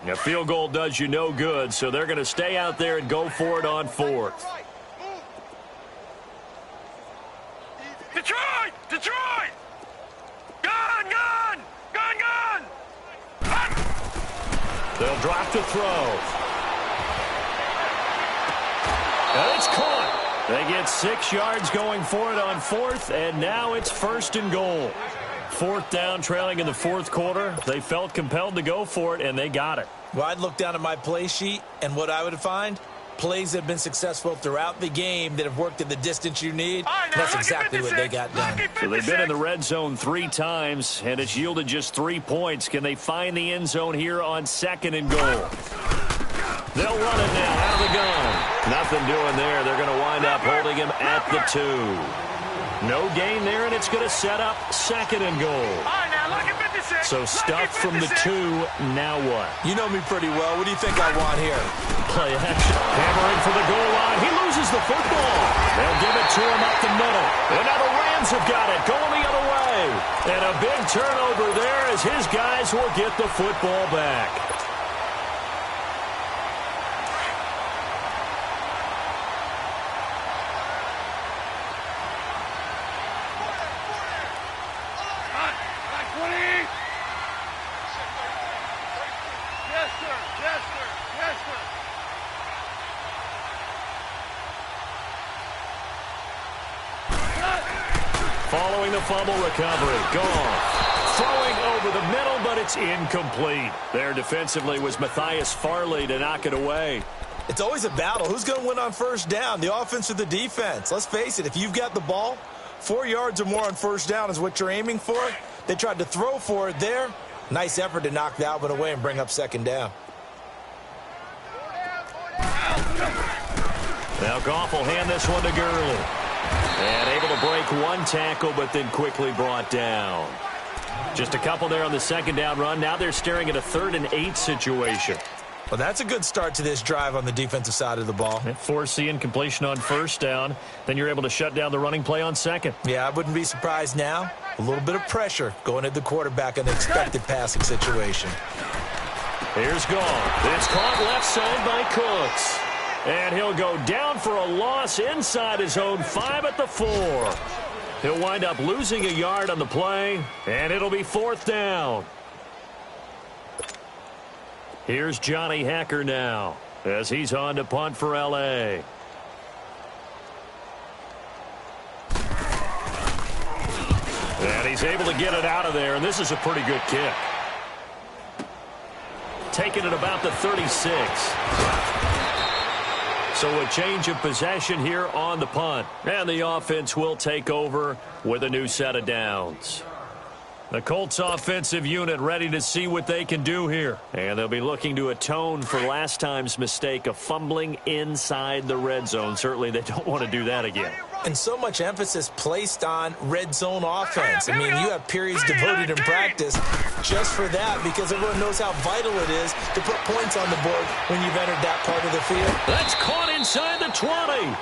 A field goal does you no good, so they're going to stay out there and go for it on 4th. Detroit! Detroit! Gun! Gun! Gun! Gun! They'll drop to throw. And it's caught. They get 6 yards going for it on 4th, and now it's 1st and goal. 4th down, trailing in the 4th quarter. They felt compelled to go for it, and they got it. Well, I'd look down at my play sheet, and what I would find, plays that have been successful throughout the game that have worked at the distance you need. That's exactly what they got done. So they've been in the red zone 3 times, and it's yielded just 3 points. Can they find the end zone here on 2nd and goal? They'll run it now out of the gun. Nothing doing there. They're going to wind up holding him at the 2. No gain there, and it's going to set up 2nd and goal. So stuffed from the 2, now what? You know me pretty well. What do you think I want here? Play action. Hammering for the goal line. He loses the football. They'll give it to him up the middle. And now the Rams have got it, going the other way. And a big turnover there as his guys will get the football back. Following the fumble recovery. Goff throwing over the middle, but it's incomplete. There defensively was Matthias Farley to knock it away. It's always a battle. Who's going to win on 1st down, the offense or the defense? Let's face it, if you've got the ball, 4 yards or more on 1st down is what you're aiming for. They tried to throw for it there. Nice effort to knock the Albert away and bring up 2nd down. Now Goff will hand this one to Gurley. And able to break 1 tackle, but then quickly brought down. Just a couple there on the 2nd down run. Now they're staring at a 3rd and 8 situation. Well, that's a good start to this drive on the defensive side of the ball. Force the incompletion on 1st down. Then you're able to shut down the running play on 2nd. Yeah, I wouldn't be surprised now. A little bit of pressure going at the quarterback in the expected passing situation. Here's Goff. It's caught left side by Cooks. And he'll go down for a loss inside his own 5 at the 4. He'll wind up losing a yard on the play, and it'll be 4th down. Here's Johnny Hacker now as he's on to punt for L.A. And he's able to get it out of there, and this is a pretty good kick. Taking it about the 36. So a change of possession here on the punt. And the offense will take over with a new set of downs. The Colts offensive unit ready to see what they can do here. And they'll be looking to atone for last time's mistake of fumbling inside the red zone. Certainly they don't want to do that again. And so much emphasis placed on red zone offense. I mean, you have periods devoted in practice just for that because everyone knows how vital it is to put points on the board when you've entered that part of the field. That's caught inside the 20.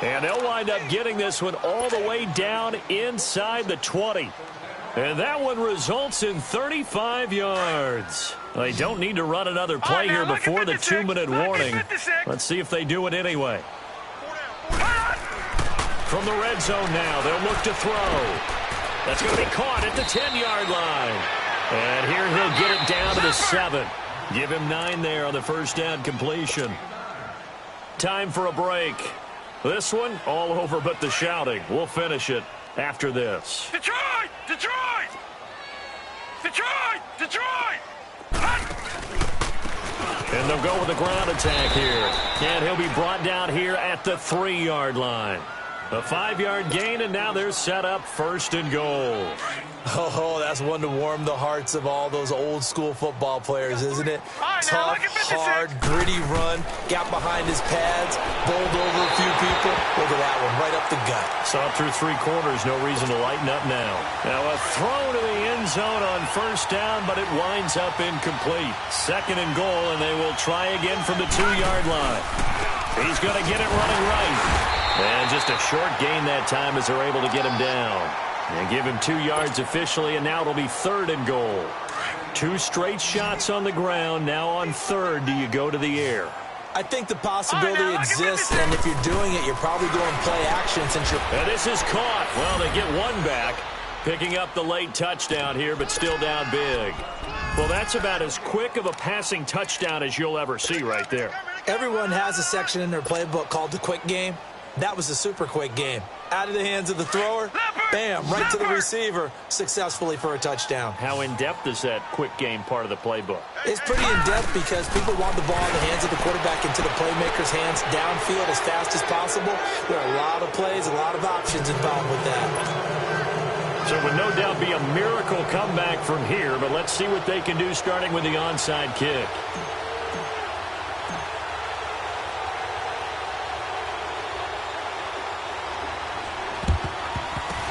And they'll wind up getting this one all the way down inside the 20. And that one results in 35 yards. They don't need to run another play here before the 2-minute warning. Let's see if they do it anyway. From the red zone now, they'll look to throw. That's going to be caught at the 10-yard line. And here he'll get it down to the 7. Give him 9 there on the first down completion. Time for a break. This one, all over but the shouting. We'll finish it after this. Detroit! Detroit! Detroit! Detroit! And they'll go with a ground attack here. And he'll be brought down here at the 3-yard line. A 5-yard gain, and now they're set up 1st and goal. Oh, that's one to warm the hearts of all those old-school football players, isn't it? Tough, hard, gritty run, got behind his pads, bowled over a few people. Look at that one, right up the gut. Saw through 3 quarters, no reason to lighten up now. Now a throw to the end zone on 1st down, but it winds up incomplete. 2nd and goal, and they will try again from the 2-yard line. He's going to get it running right. And just a short gain that time as they're able to get him down. And give him 2 yards officially, and now it'll be 3rd and goal. 2 straight shots on the ground. Now on 3rd, do you go to the air? I think the possibility exists, and if you're doing it, you're probably doing play action since you're... And this is caught. Well, they get 1 back. Picking up the late touchdown here, but still down big. Well, that's about as quick of a passing touchdown as you'll ever see right there. Everyone has a section in their playbook called the quick game. That was a super quick game. Out of the hands of the thrower, bam, right to the receiver, successfully for a touchdown. How in-depth is that quick game part of the playbook? It's pretty in-depth because people want the ball in the hands of the quarterback into the playmaker's hands downfield as fast as possible. There are a lot of plays, a lot of options involved with that. So it would no doubt be a miracle comeback from here, but let's see what they can do starting with the onside kick.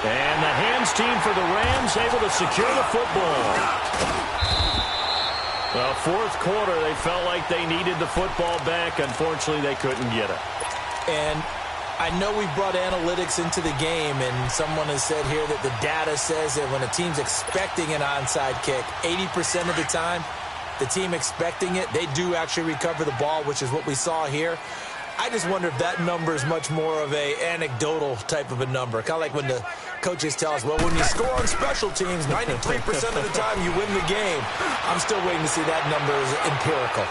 And the hands team for the Rams able to secure the football. Well, 4th quarter, they felt like they needed the football back. Unfortunately, they couldn't get it. And I know we brought analytics into the game, and someone has said here that the data says that when a team's expecting an onside kick, 80% of the time, the team expecting it, they do actually recover the ball, which is what we saw here. I just wonder if that number is much more of a anecdotal type of a number. Kind of like when the coaches tell us, well, when you score on special teams, 93% of the time you win the game. I'm still waiting to see that number is empirical.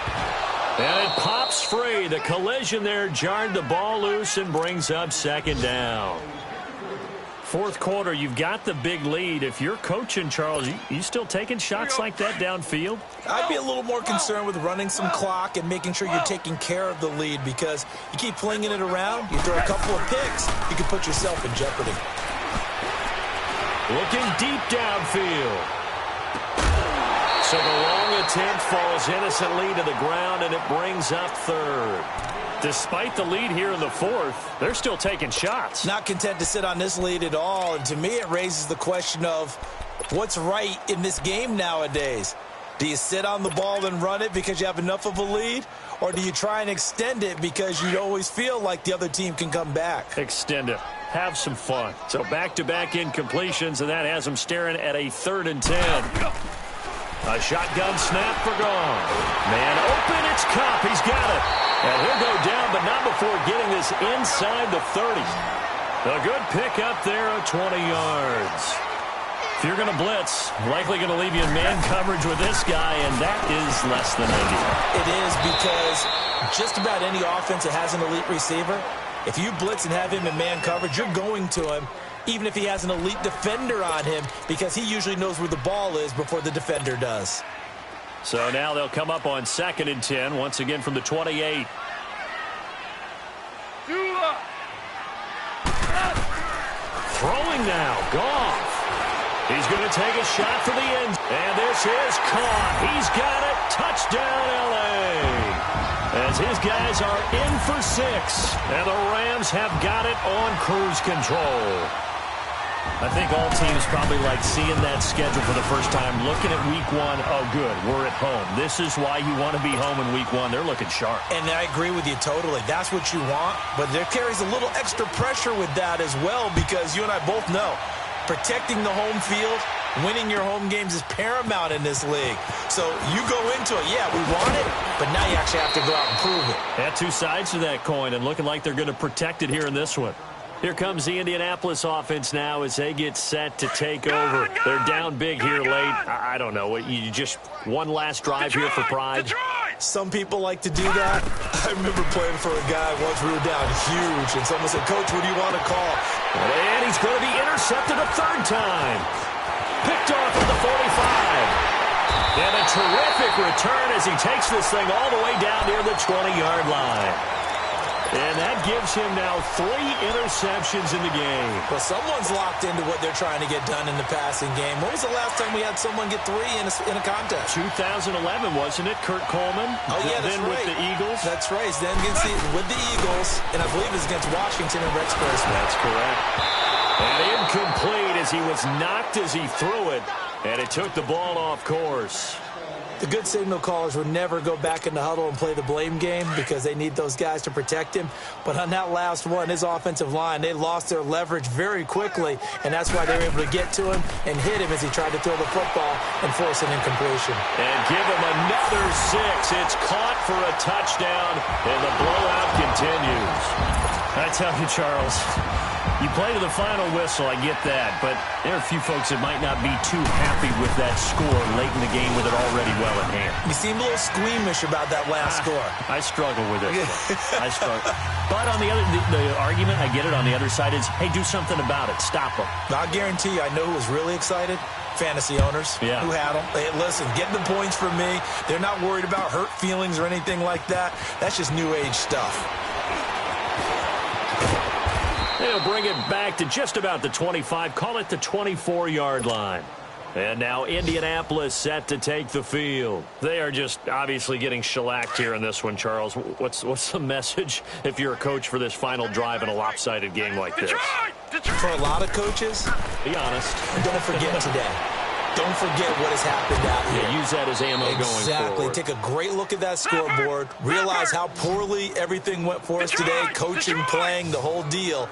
And it pops free. The collision there jarred the ball loose and brings up 2nd down. 4th quarter, you've got the big lead. If you're coaching, Charles, you still taking shots like that downfield? I'd be a little more concerned with running some clock and making sure you're taking care of the lead, because you keep flinging it around, you throw a couple of picks, you can put yourself in jeopardy. Looking deep downfield. So the long attempt falls innocently to the ground, and it brings up 3rd. Despite the lead here in the 4th, they're still taking shots. Not content to sit on this lead at all, and to me it raises the question of what's right in this game nowadays. Do you sit on the ball and run it because you have enough of a lead, or do you try and extend it because you always feel like the other team can come back? Extend it. Have some fun. So back-to-back incompletions, and that has them staring at a 3rd and 10. A shotgun snap for gone. Man open, it's Cup. He's got it. And he'll go down, but not before getting this inside the 30. A good pickup there of 20 yards. If you're going to blitz, likely going to leave you in man coverage with this guy, and that is less than ideal. It is, because just about any offense that has an elite receiver, if you blitz and have him in man coverage, you're going to him, even if he has an elite defender on him, because he usually knows where the ball is before the defender does. So now they'll come up on 2nd and 10, once again from the 28. Throwing now, Goff. He's going to take a shot for the end. And this is caught. He's got it. Touchdown, L.A. As his guys are in for 6. And the Rams have got it on cruise control. I think all teams probably like seeing that schedule for the first time, looking at week 1. Oh, good, we're at home. This is why you want to be home in week 1. They're looking sharp. And I agree with you totally. That's what you want. But there carries a little extra pressure with that as well, because you and I both know protecting the home field, winning your home games is paramount in this league. So you go into it, yeah, we want it, but now you actually have to go out and prove it. Had 2 sides to that coin, and looking like they're going to protect it here in this one. Here comes the Indianapolis offense now as they get set to take over. They're down big here late. I don't know. You just one last drive here for pride. Some people like to do that. I remember playing for a guy once we were down huge, and someone said, "Coach, what do you want to call?" And he's going to be intercepted a third time. Picked off at the 45. And a terrific return as he takes this thing all the way down near the 20-yard line. And that gives him now 3 interceptions in the game. Well, someone's locked into what they're trying to get done in the passing game. When was the last time we had someone get 3 in a contest? 2011, wasn't it? Kurt Coleman. Oh, yeah, that's then right. with the Eagles. That's right. Then with the Eagles, and I believe it's against Washington and Rex Grossman. That's correct. And incomplete as he was knocked as he threw it, and it took the ball off course. The good signal callers would never go back in the huddle and play the blame game because they need those guys to protect him. But on that last one, his offensive line, they lost their leverage very quickly, and that's why they were able to get to him and hit him as he tried to throw the football and force an incompletion. And give him another 6. It's caught for a touchdown, and the blowout continues. I tell you, Charles, you play to the final whistle, I get that, but there are a few folks that might not be too happy with that score late in the game with it already well at hand. You seem a little squeamish about that last score. I struggle with it. I struggle. But on the other, the argument, I get it, on the other side is, hey, do something about it. Stop them. I guarantee you, I know who was really excited. Fantasy owners who had them. Hey, listen, get the points from me. They're not worried about hurt feelings or anything like that. That's just new age stuff. They'll bring it back to just about the 25, call it the 24-yard line. And now Indianapolis set to take the field. They are just obviously getting shellacked here in this one, Charles. What's the message if you're a coach for this final drive in a lopsided game like this? For a lot of coaches, be honest. Don't forget today. Don't forget what has happened out here. Yeah, use that as ammo going forward. Exactly. Take a great look at that scoreboard. Realize how poorly everything went for us today. Coaching, playing, the whole deal.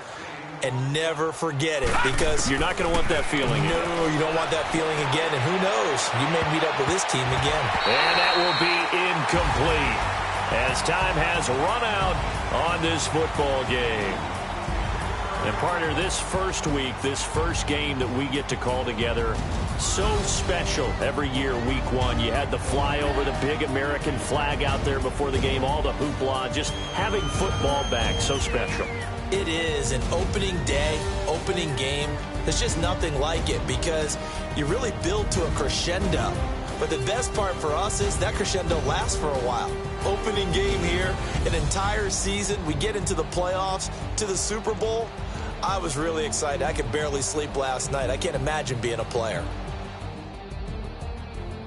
And never forget it, because you're not going to want that feeling. No, you don't want that feeling again. And who knows? You may meet up with this team again. And that will be incomplete as time has run out on this football game. And partner, this first week, this first game that we get to call together, so special every year, week 1. You had the flyover, the big American flag out there before the game, all the hoopla, just having football back, so special. It is an opening day, opening game. There's just nothing like it because you really build to a crescendo. But the best part for us is that crescendo lasts for a while. Opening game here, an entire season. We get into the playoffs, to the Super Bowl. I was really excited. I could barely sleep last night. I can't imagine being a player.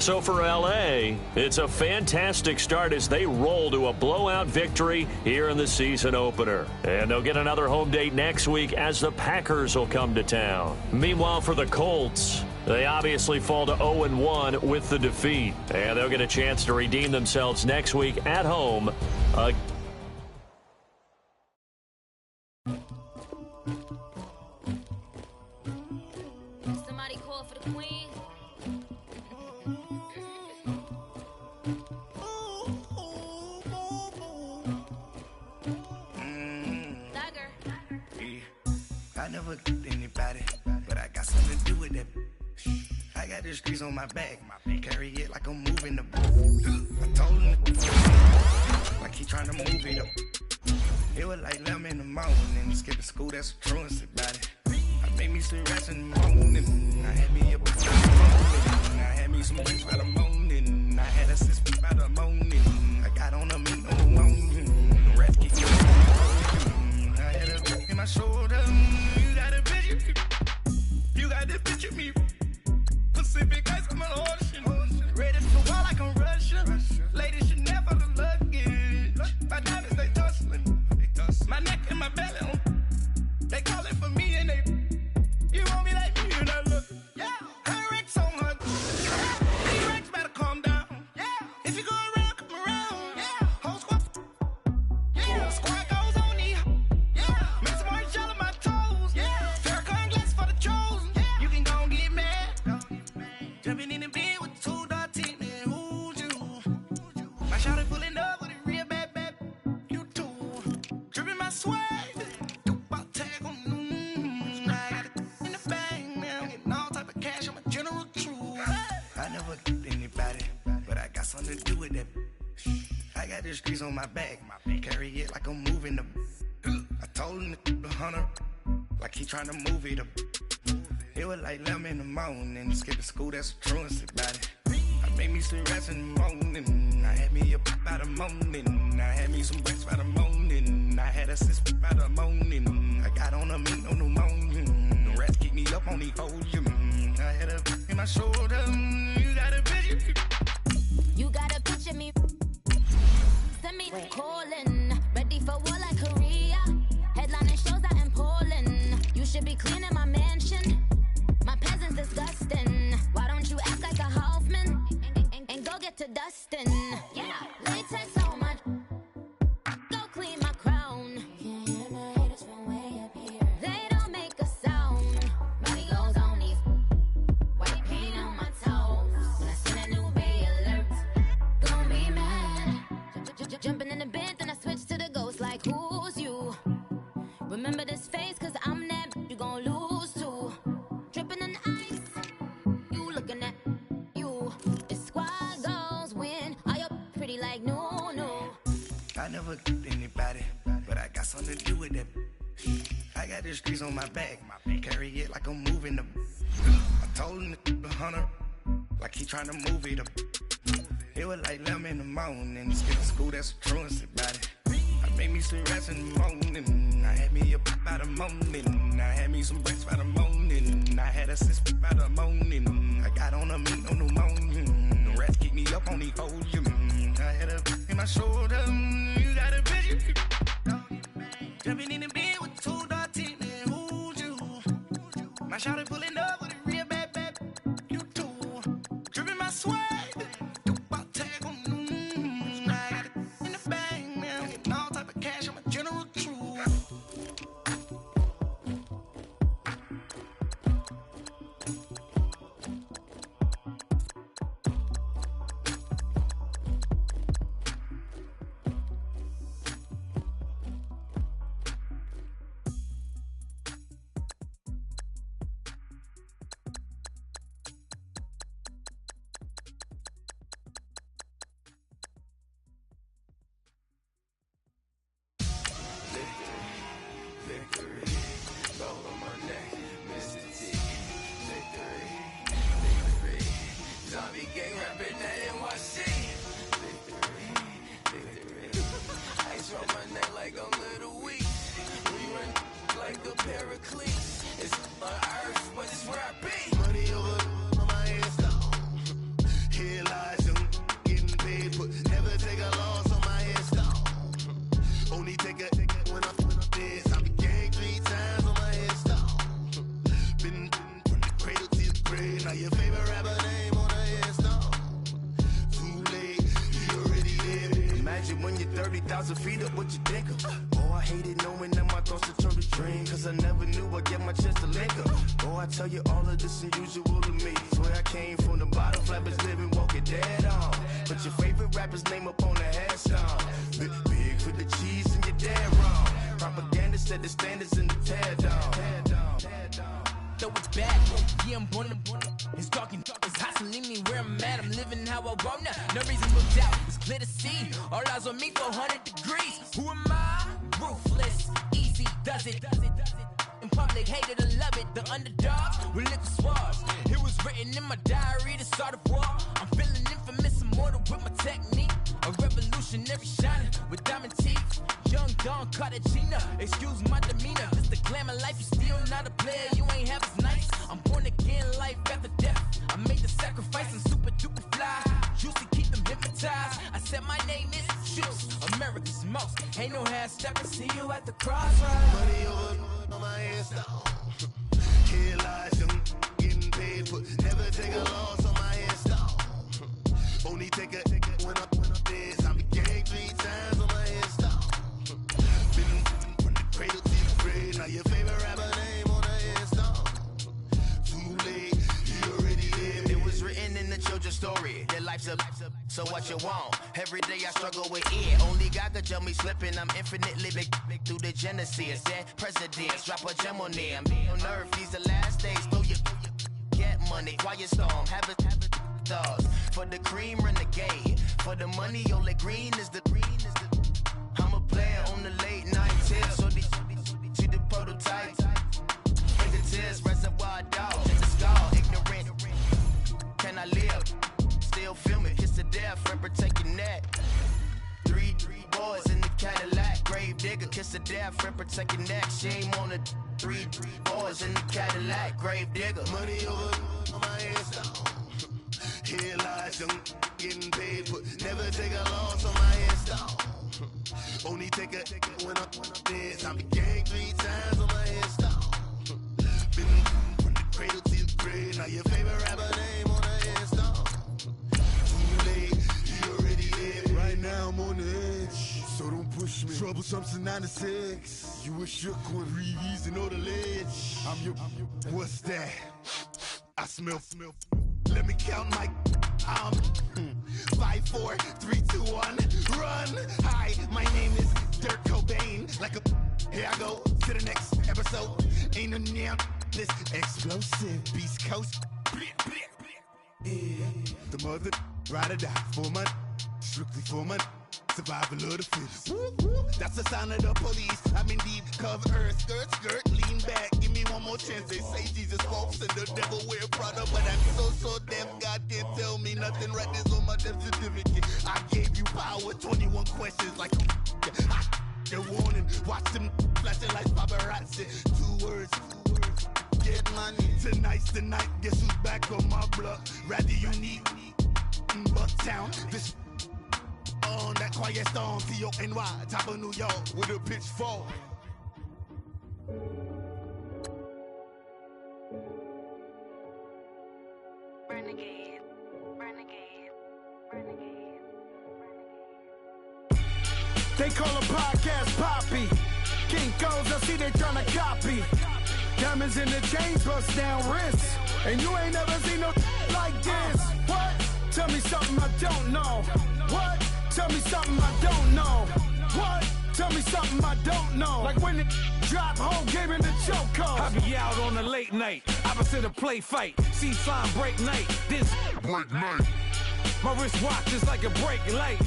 So for LA, it's a fantastic start as they roll to a blowout victory here in the season opener. And they'll get another home date next week as the Packers will come to town. Meanwhile, for the Colts, they obviously fall to 0-1 with the defeat. And they'll get a chance to redeem themselves next week at home. Somebody call for the queen. I never anybody, but I got something to do with that. I got the streets on my back, carry it like I'm moving the boat. I told him, like he trying to move it up. It was like 11 in the morning, skipping school, that's a truancy about it. I made me some rats in the morning, I had me a book I had me some drinks by the morning, I had a six by the morning. I got on a meat on the morning, rats keep I had a drink in my shoulder. You got the picture me. Pacific ice on my ocean. Ready for war like I'm Russian. Ladies should never the luggage. My diamonds, they tussling. My neck and my belly. They calling for me and they. You want me like me and I look. Yeah. Her Rex on her. These Rex better calm down. Yeah. If you go around, come around. Yeah. Whole squad. Yeah. Squad goes on me. Yeah. Make some orange gel on my toes. Yeah. Farrakhan glass for the chosen. Yeah. You can go and get mad. got the streets on my back. Carry it like I'm moving the. I told him the hunter, like he trying to move it up. It was like 11 in the morning. Skipping school, that's a truancy about it. I made me some rest in the morning. I had me up by the morning. I had me some breaks by the morning. I had a sis by the morning. I got on a meat, no pneumonia. The rats keep me up on the podium. I had a in my shoulder. You got a picture. You got a picture me. Send me calling. Ready for war like Korea. Headlining shows out in Poland. You should be cleaning my mansion. My presence disgusting. Why don't you act like a Hoffman and go get to dustin'? Yeah, latex on my. Go clean my crown. Can't hear my haters from way up here. They don't make a sound. Money goes on these. White paint on my toes. When I send a new Bay alert, don't be mad. Jumping in the bed, then I switch to the ghost like who's you? Remember this face, cause I'm that you gon' lose too. Dripping in ice, you looking at you. The squad goes win. Are you pretty like no? I never anybody, but I got something to do with that. I got the streets on my back. Carry it like I'm moving the. I told him the hunter, like he trying to move it up. It was like 11 in the morning. Skipping school, that's a truancy about it. I made me some rest in the morning. I had me up by the morning. I had me some breaks by the morning. I had a sis by the morning. I got on a meat, no pneumonia. The rats keep me up on the podium. I had a in my shoulder. You got a picture. Jumping in the bed with 2 dots in there. Who's you? My shawty pulling up with a real bad. You too. Dripping my swag. So what you want? Every day I struggle with it. Only God could tell me slipping. I'm infinitely big through the Genesis. That presidents drop a gem on them. On earth, these the last days. Throw your get money. Quiet storm. Have it thoughts. For the cream renegade. for the money, only green is the. I'm a player on the late night tip, so these the prototype. Fingertips, reservoir dogs in the skull, ignorant. Can I live? Still film it, kiss to death, and protect your neck. Three boys in the Cadillac, grave digger, kiss to death, and protect your neck. Shame on the three boys in the Cadillac, grave digger. Money over on my hands down. Here lies young getting paid, but never take a loss on my hands down. Only take a when I'm dead. I be gang 3 times on my hands down. Been from the cradle to the grave. Now your favorite rapper name on the hands down. Too late, he already dead. Right now I'm on the edge, so don't push me. Troublesome to 96. You were shook with Reeves and all the ledge. I'm your. What's that? I smell. Let me count my. 5, 4, 3, 2, 1, run. Hi, my name is Dirk Cobain. Like a. Here I go to the next episode. Ain't no damn this explosive Beast Coast. Yeah. The mother ride or die for my. Strictly for my. Survival of the fittest. That's the sign of the police. I'm in deep cover earth. Skirt, lean back. Give me one more chance. They say Jesus walks and the devil wear Prada, but I'm so deaf. God can't tell me nothing. Right this on my death certificate. I gave you power. 21 questions like a warning. Watch them flashing like paparazzi. 2 words. Get money. Tonight's the night. Guess who's back on my block? Rather unique. Bucktown. This. On that quiet storm, T-O-N-Y, top of New York, with a pitchfork. Renegade. They call a podcast Poppy. Kinkos, I see they tryna copy. Diamonds in the chains, bust down wrists. And you ain't never seen no like this. What? Tell me something I don't know. What? Tell me something I don't know. What? Tell me something I don't know. Like when it drop, whole game in the chokehold. I be out on a late night, opposite a play fight. See sign break night, this break night. My wristwatch is like a break light.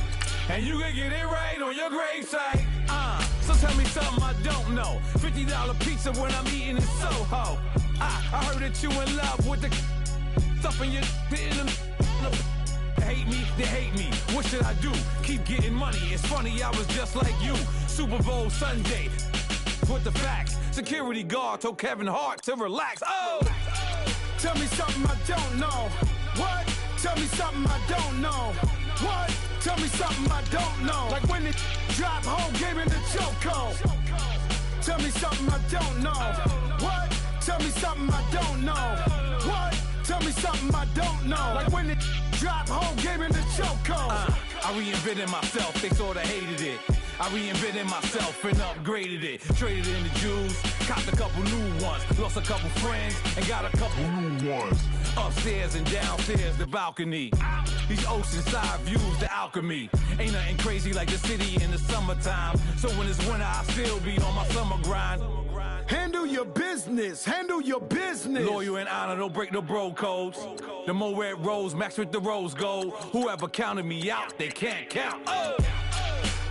And you can get it right on your gravesite. So tell me something I don't know. $50 pizza when I'm eating in Soho. I heard that you in love with the stuff in your in them. Hate me, they hate me. What should I do? Keep getting money. It's funny, I was just like you. Super Bowl Sunday. With the facts. Security guard told Kevin Hart to relax. Oh! Tell me something I don't know. What? Tell me something I don't know. What? Tell me something I don't know. Like when it drop, whole game in the chokehold. Tell me something I don't know. What? Tell me something I don't know. What? Tell me something I don't know. Like when it drop, whole game in the chokehold. I reinvented myself, they sorta hated it. I reinvented myself and upgraded it. Traded in the Jews, copped a couple new ones. Lost a couple friends and got a couple new ones. Upstairs and downstairs, the balcony. These oceanside views, the alchemy. Ain't nothing crazy like the city in the summertime. So when it's winter, I still be on my summer grind. Handle your business, handle your business. Loyal and honor, don't break the bro codes. The more red rose, max with the rose gold. Whoever counted me out, they can't count. Oh!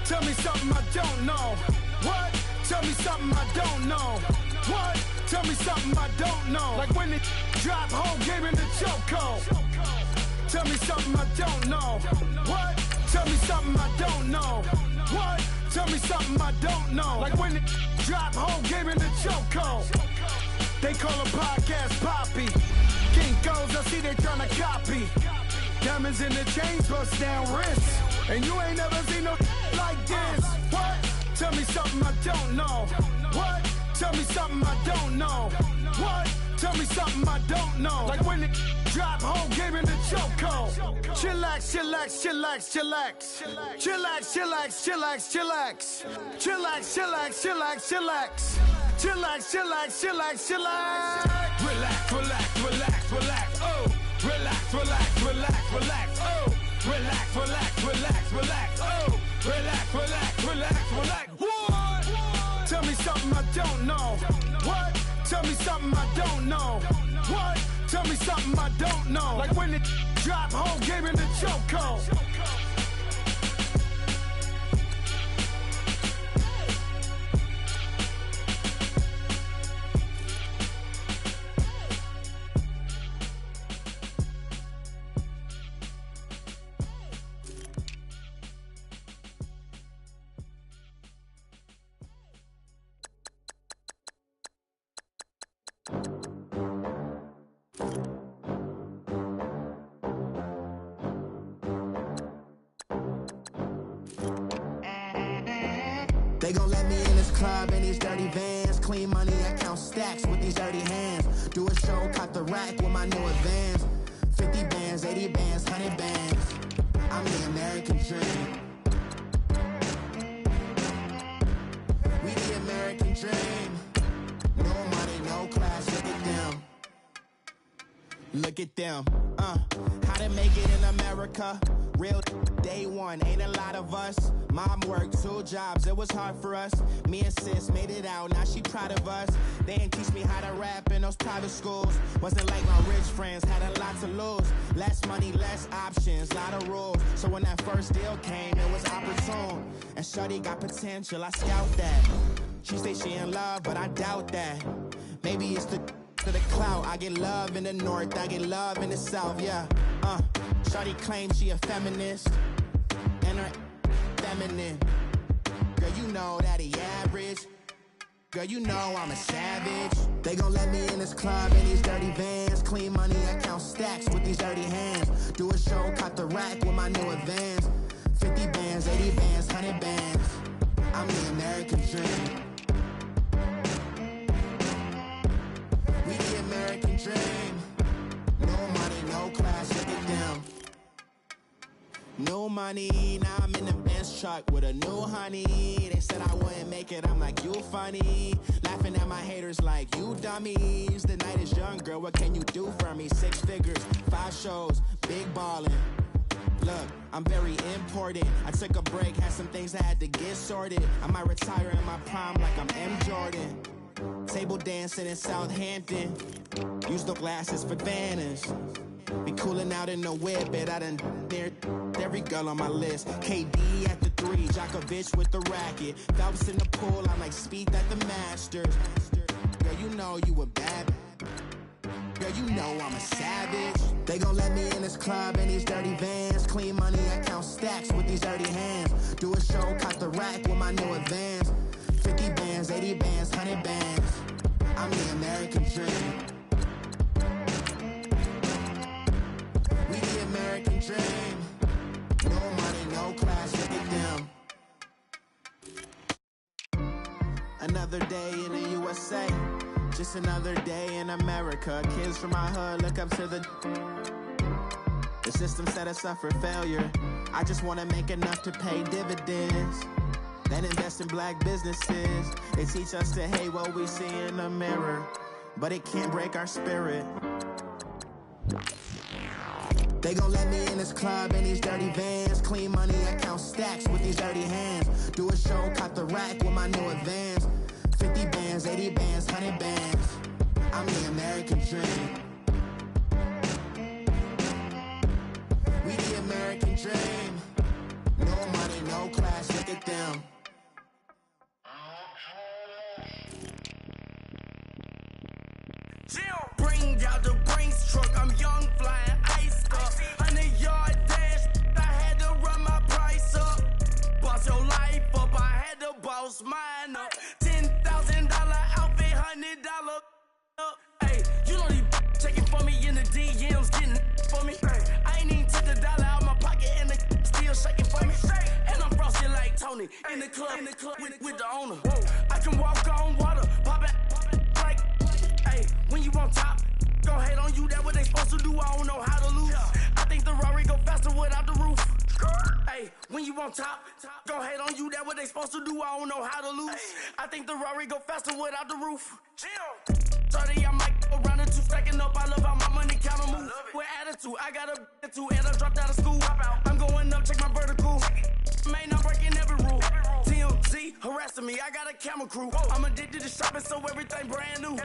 Tell me something I don't know. What? Tell me something I don't know. What? Tell me something I don't know. Like when it drop, whole game in the chokehold. Tell me something I don't know. What? Tell me something I don't know. What? Tell me something I don't know. Like when it drop, whole game in the chokehold. They call a podcast Poppy. Kinkos, I see they tryna copy. Diamonds in the chains, bust down wrists. And you ain't never seen no like this. What? Tell me something I don't know. What? Tell me something I don't know. What? Tell me something I don't know. Like when it drop, whole game in the chokehold. Chillax, chillax, chillax, chillax. Chillax, chillax, chillax, chillax. Chillax, chillax, chillax, chillax. Chillax, chillax, chillax, chillax. Relax, relax, relax, relax. Oh! Relax, relax, relax, relax. Oh! Relax, relax, relax, relax. Oh! Relax, relax, relax, relax. What? Tell me something I don't know. What? Tell me something I don't know. What? Tell me something I don't know. Like when it drop, whole game in the chokehold. They gon' let me in this club in these dirty vans. Clean money, I count stacks with these dirty hands. Do a show, caught the rack with my new advance. 50 bands, 80 bands, 100 bands. I'm the American dream. We the American dream. No money, no class, look at them. Look at them, how to make it in America. Real day one, ain't a lot of us. Mom worked 2 jobs, it was hard for us. Me and sis made it out, now she proud of us. They didn't teach me how to rap in those private schools. Wasn't like my rich friends, had a lot to lose. Less money, less options, lot of rules. So when that first deal came, it was opportune. And shorty got potential, I scout that. She say she in love, but I doubt that. Maybe it's to the clout. I get love in the north, I get love in the south, yeah. Shorty claims she a feminist, and her feminine. Girl, you know that he average. Girl, you know I'm a savage. They gon' let me in this club in these dirty vans. Clean money, I count stacks with these dirty hands. Do a show, caught the rack with my new advance. 50 bands, 80 bands, 100 bands. I'm the American dream. We the American dream. No money, no class, look at them. No money, now I'm in the Benz truck with a new honey. They said I wouldn't make it, I'm like, you funny. Laughing at my haters like, you dummies. The night is young, girl, what can you do for me? 6 figures, 5 shows, big ballin'. Look, I'm very important. I took a break, had some things I had to get sorted. I might retire in my prime like I'm M. Jordan. Table dancing in Southampton. Use the glasses for Vannas. Be cooling out in the whip, but I done near every girl on my list. KD at the 3, Djokovic with the racket. Phelps in the pool, I'm like Speed at the Masters. Girl, you know you a bad. Girl, you know I'm a savage. They gon' let me in this club in these dirty vans. Clean money, I count stacks with these dirty hands. Do a show, caught the rack with my new advance. 50 bands, 80 bands, 100 bands. I'm the American dream. We the American dream. No money, no class, look at them. Another day in the USA. Just another day in America. Kids from my hood look up to the system set us up for failure. I just want to make enough to pay dividends. Then invest in black businesses. They teach us to hate what we see in the mirror, but it can't break our spirit. They gon' let me in this club in these dirty vans. Clean money, I count stacks with these dirty hands. Do a show, caught the rack with my new advance. 50 bands, 80 bands, 100 bands. I'm the American dream. We the American dream. No money, no class, look at them. Bring out the Brinks truck, I'm young, flying iced up. 100-yard dash, I had to run my price up. Boss your life up, I had to boss mine up. $10,000 outfit, $100 up. Hey, you know these checking for me in the DMs, getting for me. I ain't even took the dollar out my pocket and the still shaking for me. And I'm frosty like Tony in the club with the owner. I can walk on water, pop it like, hey, when you on top, gon' hate on you, that what they supposed to do, I don't know how to lose. I think the Rari go faster without the roof. Hey, when you on top, gon' hate on you, that what they supposed to do, I don't know how to lose. I think the Rari go faster without the roof. 30, I might go around the 2 stacking up, I love how my money counter move. With attitude, I got a attitude, and I dropped out of school. I'm going up, check my vertical. Man, I'm breaking every rule. TMZ harassing me, I got a camera crew. I'm addicted to shopping, so everything brand new.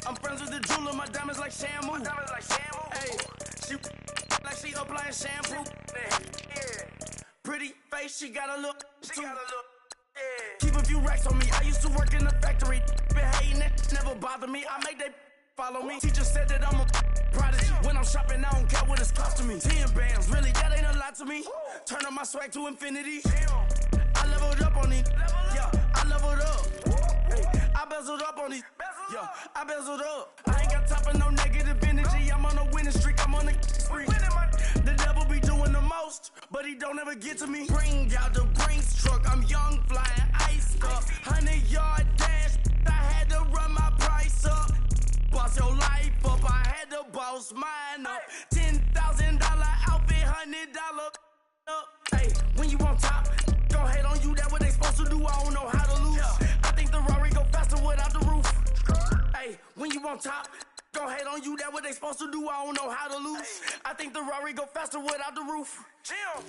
I'm friends with the jeweler, my diamonds like Shamu. Hey, she like she applying shampoo. Pretty face, she got a look. Keep a few racks on me. I used to work in the factory. Been hating it, never bother me. I make they follow me. Teacher said that I'm a prodigy. When I'm shopping, I don't care what it's costing me. 10 bands, really, that ain't a lot to me. Turn up my swag to infinity. I leveled up on these. Yeah, I leveled up. Hey, I bezeled up on these. Yeah, I bezeled up. I ain't got time for no negative energy. I'm on a winning streak. I'm on a spree. The devil be doing the most, but he don't don't ever get to me. Bring out the Brinks truck, I'm young, flying, iced up. 100-yard dash, I had to run my price up. Boss your life up, I had to boss mine up. $10,000 outfit, $100 up. Hey, when you on top, gon' hate on you, that what they supposed to do, I don't know how to lose. I think the Rari go faster without the roof. Hey, when you on top, gon' hate on you, that what they supposed to do, I don't know how to lose. I think the Rari go faster without the roof. Chill.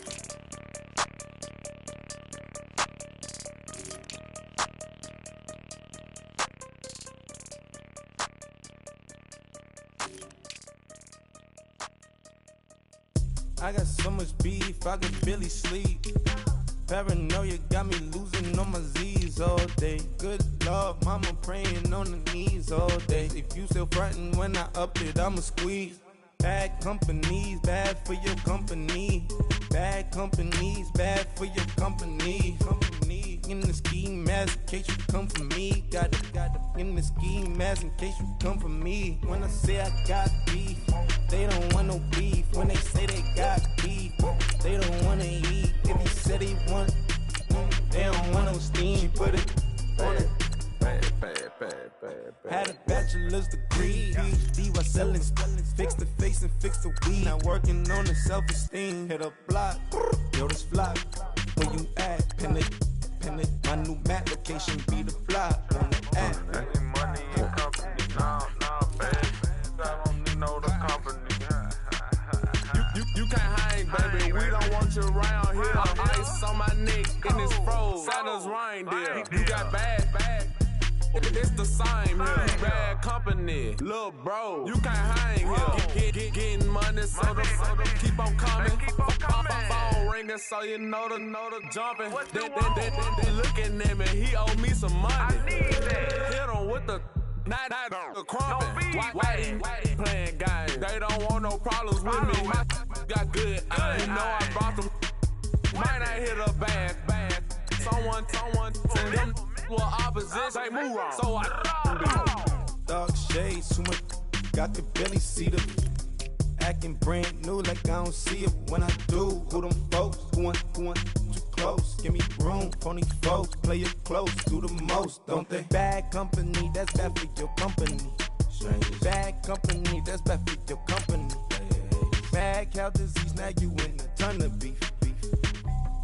I got so much beef, I could barely sleep. Paranoia got me losing on my Z's all day. Good Lord, mama praying on the knees all day. If you still frontin' when I up it, I'ma squeeze. Bad companies, bad for your company. Bad companies, bad for your company. Company in the ski mask in case you come for me. Got it in the ski mask in case you come for me. When I say I got beef, they don't want no beef. When they say they got beef, they don't wanna eat. If he said he want, they don't want no steam. She put it on it. Had a bachelor's degree, PhD while selling. Fix the face and fix the weed. Now working on the self-esteem. Hit a block, yo, this flock. Where you at? Pin it. My new map location be the flop on the app. Any money in company, nah, baby. I don't need no the company. You can't hang, baby. We don't want you around here. Ice on my neck in this froze. Santa's reindeer. You got bad. It's the same here. Bad company, little bro. You can't hang here. Getting money, so the keep on coming. Phone ringing, so you know the jumping. They looking at me. He owe me some money. I need that. Hit him with the night the crumpin'. Whitey playing games. They don't want no problems with me. My got good. You know I brought them. Might not hit a bad. Someone send them. Well, opposition, move on. So I dark shades, too much. Got the belly see the acting brand new like I don't see it when I do. Who them folks? Who want too close? Give me room, phony folks. Play it close, do the most, don't they? Bad company, that's bad for your company. Bad company, that's bad for your company. Bad cow disease, now you in a ton of beef.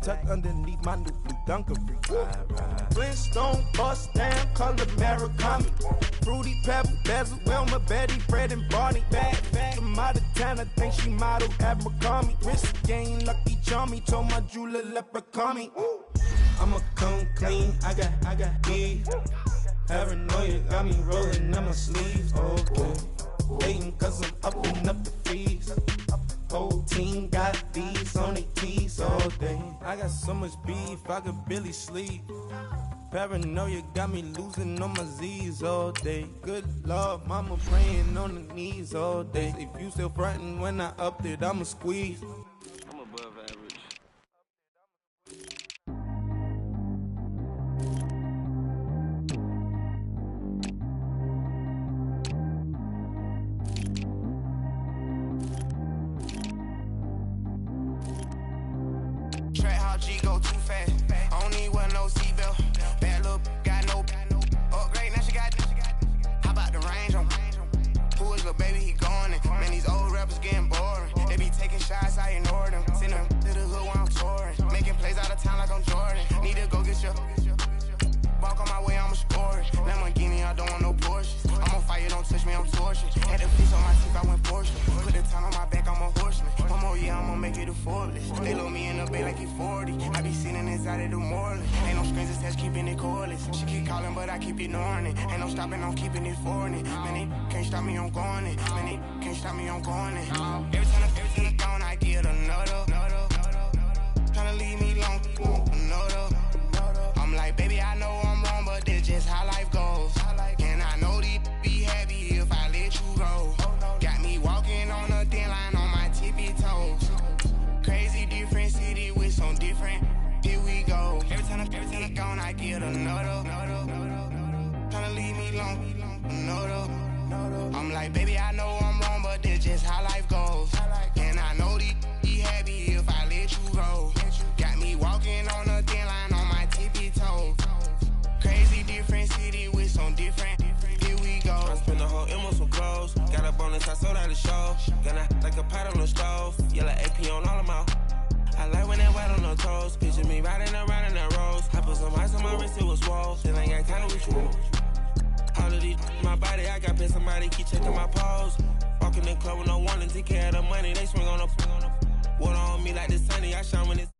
Tuck underneath my new blue dunkery. Flintstone, bust down, color Murakami. Fruity Pebble, Bezel, Wilma, Betty, Fred, and Barney. Bad from out of town, I think she model Abercrombie. Wrist game, lucky charmy, told my jeweler leprechaun me. I'ma come clean, I got beef. Paranoia got me rolling on my sleeves. Okay, hating cause I'm upping up the fees. Whole team got these on their tees all day. I got so much beef, I could barely sleep. Paranoia got me losing on my Z's all day. Good Lord, mama praying on the knees all day. If you still frontin' when I up it, I'ma squeeze. I'm above average. G go too fast. I don't need one no seatbelt. Bad little got no upgrade. Now she got. How about the range on? Who is the baby? He going in. Man, these old rappers getting boring. They be taking shots, I ignore them. Send them to the hood while I'm touring. Making plays out of town like I'm Jordan. Need to go get your. Walk on my way, I'ma score it. Lamborghini, I don't want no Porsches. I'm on fire, don't touch me, I'm tortured. Had the fleece on my teeth, I went Porsche. Put the time on my back, I'm a horseman. One more year, I'ma make it a Forbes. They load me in the bay like he 40. I be sitting inside of the Moreland. Ain't no strings attached, keeping it cordless. She keep calling, but I keep ignoring it. Ain't no stopping, I'm keeping it foreign it. Man, they can't stop me, I'm going it. Man, they can't stop me, I'm going it. Every time I gone, I get another. Tryna leave me long, another. I'm like, baby, I know I'm wrong, but this just how life goes. And I know these be happy if I let you go. Got me walking on a thin line on my tippy toes. Crazy different city with some different. Here we go. Every time I gone, I get another. Tryna leave me long, another. I'm like, baby, I know I'm wrong, but this just how life goes. And I know these be happy if I let you go. Gonna like a pot on the stove. Yellow AP on all of my. I like when that white on the toes. Picture me riding around in that rose. I put some ice on my wrist, it was swole. Then I got kinda with you. All of these, my body, I got paid, somebody keep checking my pose. Walking in the club with no warning, take care of the money, they swing on the water on me like the sunny, I shine when it's